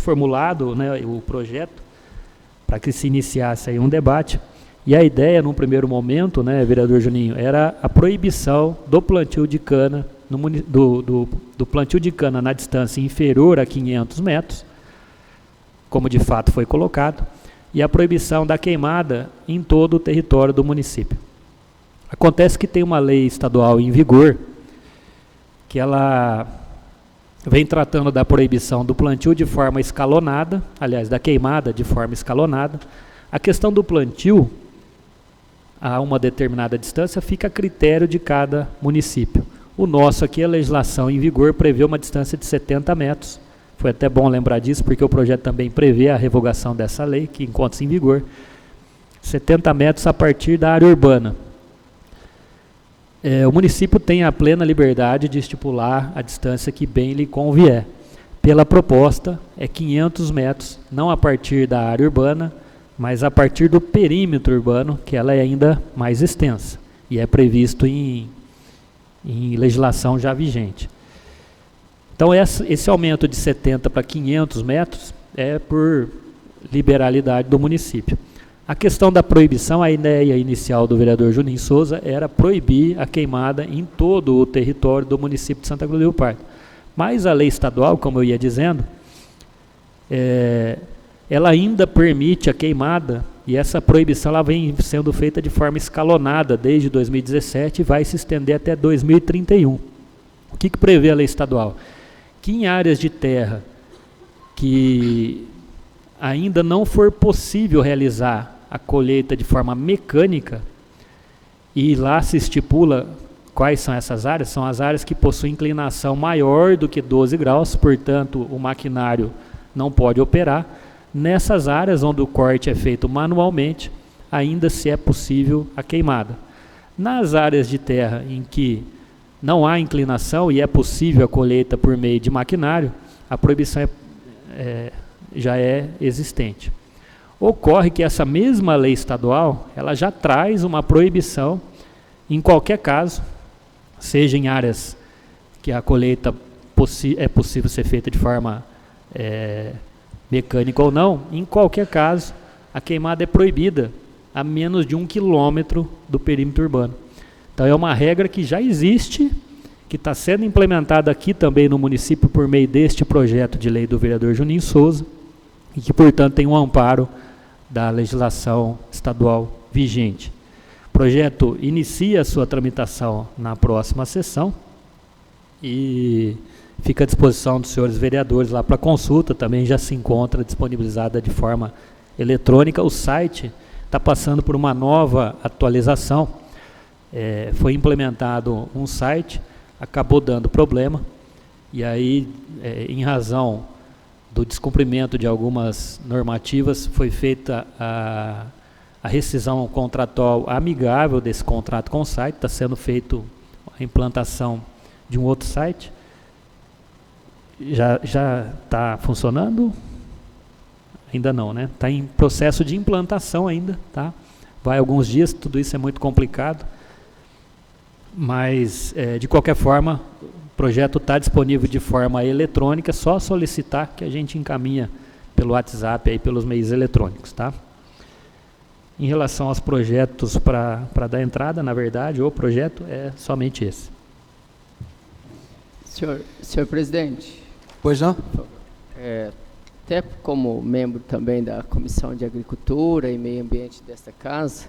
formulado, né, o projeto, para que se iniciasse aí um debate. E a ideia, num primeiro momento, né, vereador Juninho, era a proibição do plantio de cana, do plantio de cana na distância inferior a 500 metros, como de fato foi colocado, e a proibição da queimada em todo o território do município. Acontece que tem uma lei estadual em vigor, que ela vem tratando da proibição do plantio de forma escalonada, aliás, da queimada de forma escalonada. A questão do plantio a uma determinada distância fica a critério de cada município. O nosso aqui, a legislação em vigor, prevê uma distância de 70 metros. Foi até bom lembrar disso, porque o projeto também prevê a revogação dessa lei, que encontra-se em vigor. 70 metros a partir da área urbana. O município tem a plena liberdade de estipular a distância que bem lhe convier. Pela proposta, é 500 metros, não a partir da área urbana, mas a partir do perímetro urbano, que ela é ainda mais extensa, e é previsto em legislação já vigente. Então, esse aumento de 70 para 500 metros é por liberalidade do município. A questão da proibição, a ideia inicial do vereador Juninho Souza era proibir a queimada em todo o território do município de Santa Cruz do Rio Pardo. Mas a lei estadual, como eu ia dizendo, ela ainda permite a queimada, e essa proibição ela vem sendo feita de forma escalonada desde 2017 e vai se estender até 2031. O que prevê a lei estadual? Que em áreas de terra que ainda não for possível realizar a colheita de forma mecânica, e lá se estipula quais são essas áreas, são as áreas que possuem inclinação maior do que 12 graus, portanto o maquinário não pode operar. Nessas áreas onde o corte é feito manualmente, ainda se é possível a queimada. Nas áreas de terra em que não há inclinação e é possível a colheita por meio de maquinário, a proibição já é existente. Ocorre que essa mesma lei estadual, ela já traz uma proibição em qualquer caso, seja em áreas que a colheita é possível ser feita de forma mecânica ou não, em qualquer caso, a queimada é proibida a menos de 1 quilômetro do perímetro urbano. Então é uma regra que já existe, que está sendo implementada aqui também no município por meio deste projeto de lei do vereador Juninho Souza, e que, portanto, tem um amparo da legislação estadual vigente. O projeto inicia a sua tramitação na próxima sessão e fica à disposição dos senhores vereadores lá para consulta, também já se encontra disponibilizada de forma eletrônica. O site está passando por uma nova atualização, foi implementado um site, acabou dando problema, e aí, em razão do descumprimento de algumas normativas, foi feita a rescisão contratual amigável desse contrato com o site, está sendo feito a implantação de um outro site. Já está funcionando? Ainda não, né? Está em processo de implantação ainda, tá? Vai alguns dias, tudo isso é muito complicado, mas, de qualquer forma, o projeto está disponível de forma eletrônica, só solicitar que a gente encaminha pelo WhatsApp, aí, pelos meios eletrônicos, tá? Em relação aos projetos para dar entrada, na verdade, o projeto é somente esse. Senhor presidente. Pois não? Até como membro também da Comissão de Agricultura e Meio Ambiente desta casa,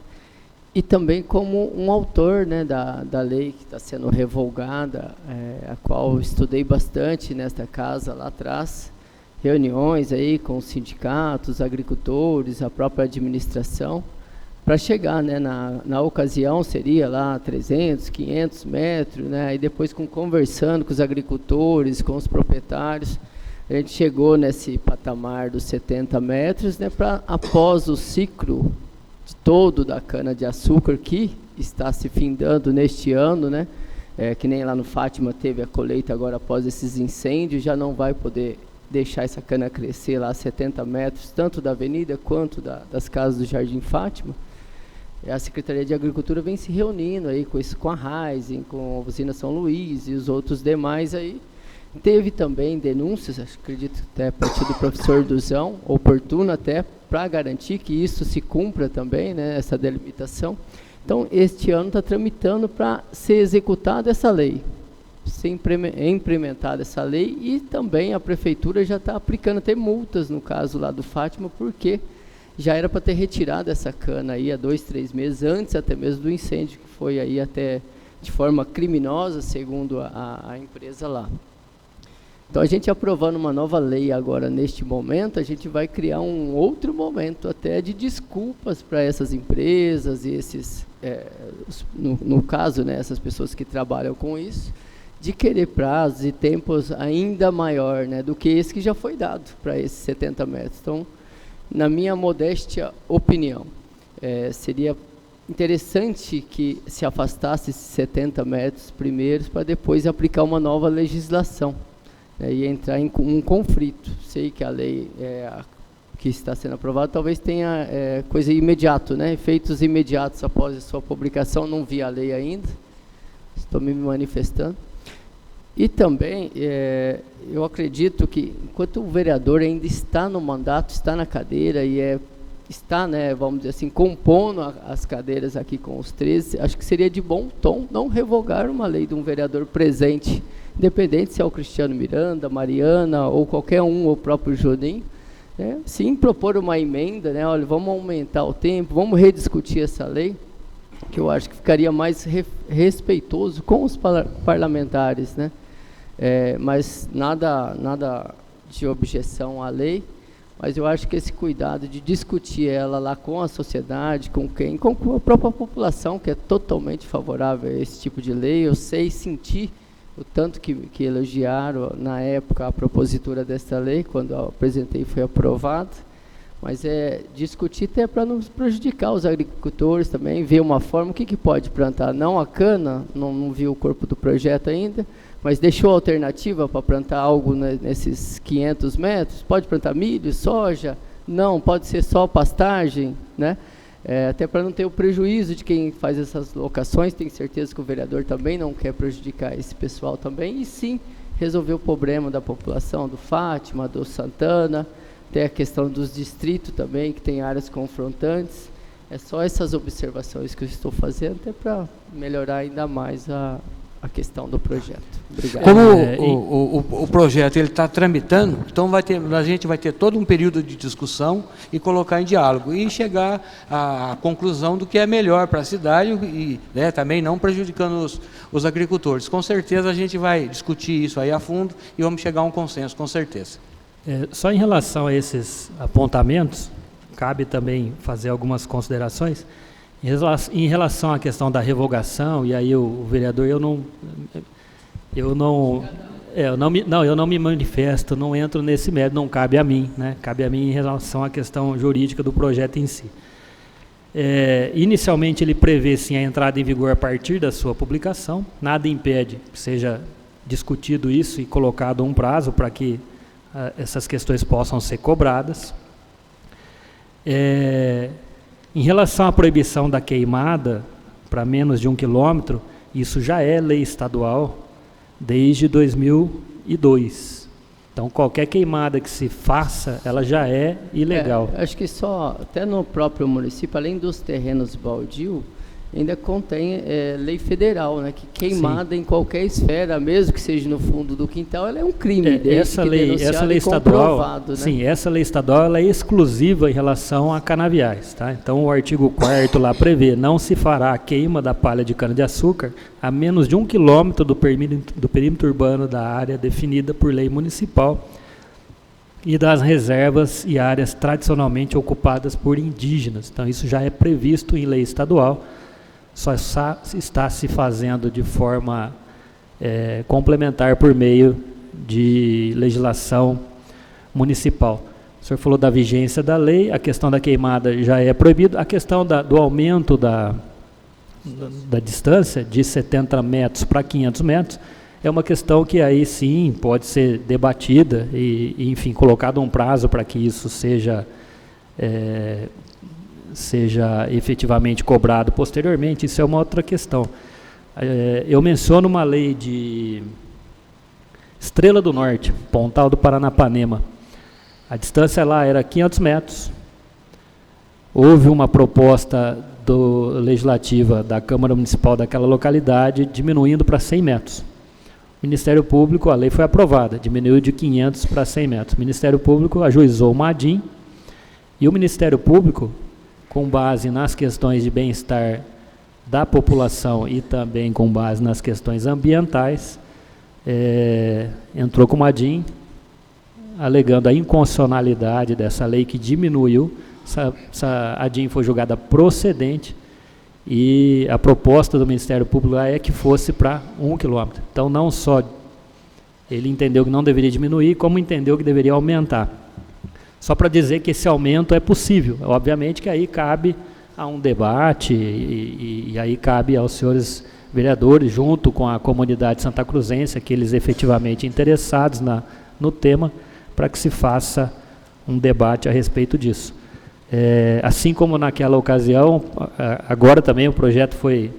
e também como um autor, né, da lei que está sendo revogada, a qual estudei bastante nesta casa lá atrás, reuniões aí com os sindicatos, agricultores, a própria administração, para chegar, né, na ocasião seria lá 300, 500 metros, né, e depois conversando com os agricultores, com os proprietários, a gente chegou nesse patamar dos 70 metros, né, para após o ciclo todo da cana-de-açúcar que está se findando neste ano, né, que nem lá no Fátima teve a colheita agora após esses incêndios, já não vai poder deixar essa cana crescer lá a 70 metros, tanto da avenida quanto das casas do Jardim Fátima. A Secretaria de Agricultura vem se reunindo aí com a Raizen, com a usina São Luís e os outros demais aí. Teve também denúncias, acredito até a partir do professor Duzão, oportuno até, para garantir que isso se cumpra também, né, essa delimitação. Então, este ano está tramitando para ser executada essa lei, ser implementada essa lei, e também a Prefeitura já está aplicando até multas, no caso lá do Fátima, porque já era para ter retirado essa cana aí há 2, 3 meses, antes até mesmo do incêndio, que foi aí até de forma criminosa, segundo a empresa lá. Então, a gente aprovando uma nova lei agora, neste momento, a gente vai criar um outro momento até de desculpas para essas empresas e esses, no caso, né, essas pessoas que trabalham com isso, de querer prazos e tempos ainda maior, né, do que esse que já foi dado para esses 70 metros. Então, na minha modéstia opinião, seria interessante que se afastasse esses 70 metros primeiros para depois aplicar uma nova legislação. E entrar em um conflito. Sei que a lei que está sendo aprovada talvez tenha coisa imediata, né? Efeitos imediatos após a sua publicação. Não vi a lei ainda, estou me manifestando. E também, eu acredito que enquanto o vereador ainda está no mandato, está na cadeira e está, né, vamos dizer assim, compondo as cadeiras aqui com os 13, acho que seria de bom tom não revogar uma lei de um vereador presente, independente se é o Cristiano Miranda, Mariana ou qualquer um, ou o próprio Juninho, né? Sim, propor uma emenda, né? Olha, vamos aumentar o tempo, vamos rediscutir essa lei, que eu acho que ficaria mais respeitoso com os parlamentares, né? Mas nada de objeção à lei, mas eu acho que esse cuidado de discutir ela lá com a sociedade, com a própria população, que é totalmente favorável a esse tipo de lei, eu sei sentir o tanto que elogiaram na época a propositura desta lei, quando eu apresentei e foi aprovada, mas discutir até para não prejudicar os agricultores também, ver uma forma, o que pode plantar, não a cana, não vi o corpo do projeto ainda, mas deixou alternativa para plantar algo nesses 500 metros, pode plantar milho, soja, não, pode ser só pastagem, né? Até para não ter o prejuízo de quem faz essas locações, tenho certeza que o vereador também não quer prejudicar esse pessoal também, e sim resolver o problema da população do Fátima, do Santana, tem a questão dos distritos também, que tem áreas confrontantes. É só essas observações que eu estou fazendo, até para melhorar ainda mais a questão do projeto. Obrigado. Como o projeto está tramitando, então a gente vai ter todo um período de discussão e colocar em diálogo e chegar à conclusão do que é melhor para a cidade e, né, também não prejudicando os agricultores. Com certeza a gente vai discutir isso aí a fundo e vamos chegar a um consenso, com certeza. Só em relação a esses apontamentos, cabe também fazer algumas considerações. Em relação à questão da revogação, e aí o vereador, eu não me manifesto, não entro nesse mérito, não cabe a mim, né? Cabe a mim em relação à questão jurídica do projeto em si. Inicialmente ele prevê sim a entrada em vigor a partir da sua publicação, nada impede que seja discutido isso e colocado um prazo para que essas questões possam ser cobradas. Em relação à proibição da queimada para menos de 1 quilômetro, isso já é lei estadual desde 2002. Então, qualquer queimada que se faça, ela já é ilegal. Acho que só, até no próprio município, além dos terrenos baldio, ainda contém lei federal, né, que queimada em qualquer esfera, mesmo que seja no fundo do quintal, ela é um crime. Essa lei estadual, né? Sim, essa lei estadual ela é exclusiva em relação a canaviais, tá? Então o artigo 4º lá prevê: não se fará a queima da palha de cana-de-açúcar a menos de 1 quilômetro do perímetro urbano da área definida por lei municipal e das reservas e áreas tradicionalmente ocupadas por indígenas. Então isso já é previsto em lei estadual. Só está se fazendo de forma complementar por meio de legislação municipal. O senhor falou da vigência da lei, a questão da queimada já é proibida, a questão do aumento da distância, de 70 metros para 500 metros, é uma questão que aí sim pode ser debatida e enfim, colocado um prazo para que isso seja efetivamente cobrado posteriormente. Isso é uma outra questão. Eu menciono uma lei de Estrela do Norte, Pontal do Paranapanema. A distância lá era 500 metros. Houve uma proposta legislativa da Câmara Municipal daquela localidade diminuindo para 100 metros. O Ministério Público, a lei foi aprovada, diminuiu de 500 para 100 metros. O Ministério Público ajuizou uma ADIM e o Ministério Público, com base nas questões de bem-estar da população e também com base nas questões ambientais, entrou com uma ADIM, alegando a inconstitucionalidade dessa lei que diminuiu. Essa ADIM foi julgada procedente e a proposta do Ministério Público é que fosse para 1 quilômetro. Então, não só ele entendeu que não deveria diminuir, como entendeu que deveria aumentar. Só para dizer que esse aumento é possível. Obviamente que aí cabe a um debate e aí cabe aos senhores vereadores, junto com a comunidade santacruzense, aqueles efetivamente interessados no tema, para que se faça um debate a respeito disso. Assim como naquela ocasião, agora também o projeto foi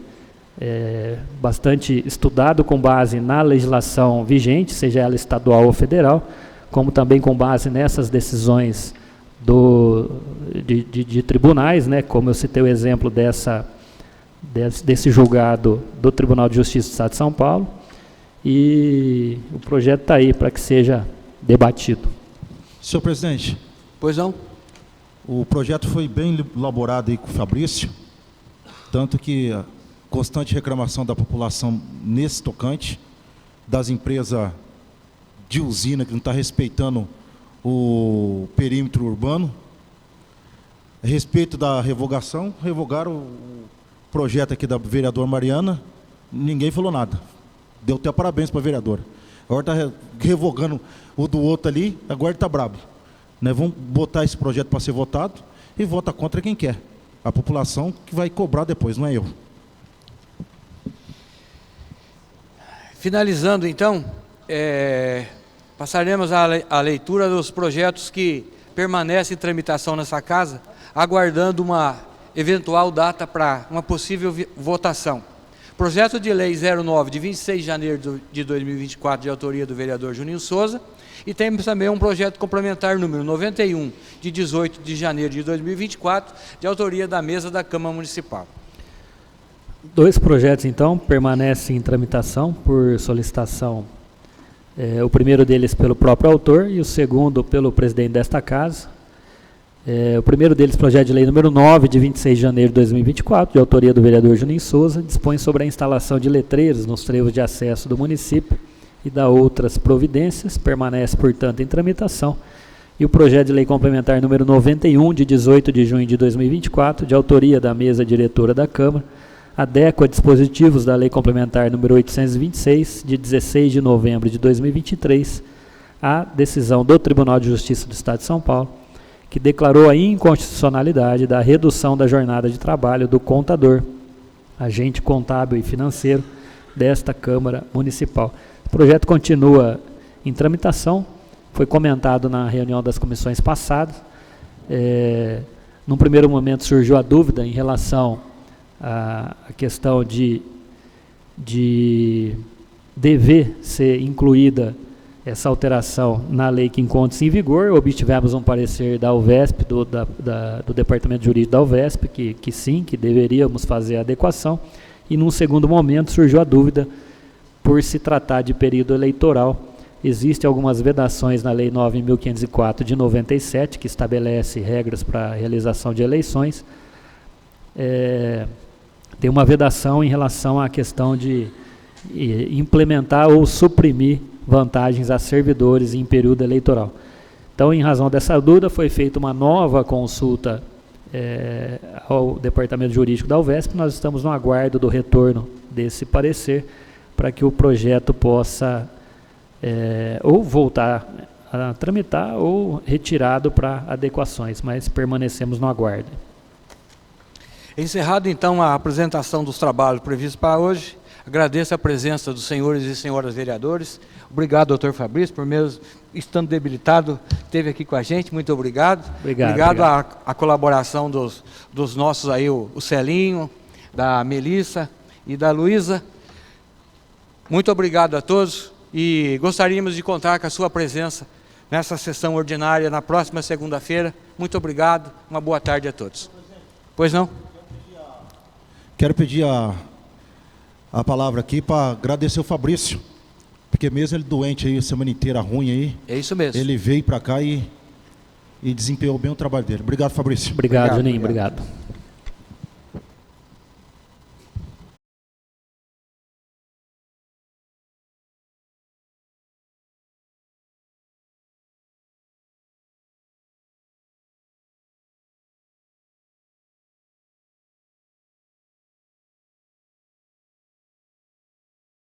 bastante estudado com base na legislação vigente, seja ela estadual ou federal, como também com base nessas decisões de tribunais, né, como eu citei o exemplo desse julgado do Tribunal de Justiça do Estado de São Paulo, e o projeto está aí para que seja debatido. Senhor presidente. Pois não? O projeto foi bem elaborado aí com o Fabrício, tanto que a constante reclamação da população nesse tocante, das empresas de usina que não está respeitando o perímetro urbano. A respeito da revogação, revogaram o projeto aqui da vereadora Mariana, ninguém falou nada. Deu até parabéns para a vereadora. Agora está revogando o do outro ali, agora ele está brabo. Né? Vamos botar esse projeto para ser votado e vota contra quem quer. A população que vai cobrar depois, não é eu. Finalizando, então, passaremos a leitura dos projetos que permanecem em tramitação nessa casa, aguardando uma eventual data para uma possível votação. Projeto de Lei 09, de 26 de janeiro de 2024, de autoria do vereador Juninho Souza, e temos também um projeto complementar número 91, de 18 de janeiro de 2024, de autoria da mesa da Câmara Municipal. 2 projetos, então, permanecem em tramitação por solicitação. O primeiro deles pelo próprio autor e o segundo pelo presidente desta casa. O primeiro deles, projeto de lei número 9, de 26 de janeiro de 2024, de autoria do vereador Juninho Souza, dispõe sobre a instalação de letreiros nos trevos de acesso do município e da outras providências, permanece, portanto, em tramitação. E o projeto de lei complementar número 91, de 18 de junho de 2024, de autoria da mesa diretora da Câmara, adequa dispositivos da lei complementar número 826, de 16 de novembro de 2023, à decisão do Tribunal de Justiça do Estado de São Paulo, que declarou a inconstitucionalidade da redução da jornada de trabalho do contador, agente contábil e financeiro desta Câmara Municipal. O projeto continua em tramitação, foi comentado na reunião das comissões passadas. Num primeiro momento surgiu a dúvida em relação à questão de dever ser incluída essa alteração na lei que encontra-se em vigor. Obtivemos um parecer da UVESP, do Departamento Jurídico da UVESP, que sim, que deveríamos fazer a adequação, e num segundo momento surgiu a dúvida, por se tratar de período eleitoral, existem algumas vedações na Lei 9.504 de 97, que estabelece regras para a realização de eleições. Tem uma vedação em relação à questão de implementar ou suprimir vantagens a servidores em período eleitoral. Então, em razão dessa dúvida, foi feita uma nova consulta ao Departamento Jurídico da UVESP. Nós estamos no aguardo do retorno desse parecer para que o projeto possa ou voltar a tramitar ou retirado para adequações, mas permanecemos no aguardo. Encerrado então a apresentação dos trabalhos previstos para hoje, agradeço a presença dos senhores e senhoras vereadores. Obrigado, doutor Fabrício, por mesmo estando debilitado, esteve aqui com a gente, muito obrigado. Obrigado. A colaboração dos nossos aí, o Celinho, da Melissa e da Luísa. Muito obrigado a todos e gostaríamos de contar com a sua presença nessa sessão ordinária na próxima segunda-feira. Muito obrigado, uma boa tarde a todos. Pois não? Quero pedir a palavra aqui para agradecer o Fabrício, porque mesmo ele doente aí, a semana inteira ruim aí, é isso mesmo. Ele veio para cá e desempenhou bem o trabalho dele. Obrigado, Fabrício. Obrigado, Juninho. Obrigado.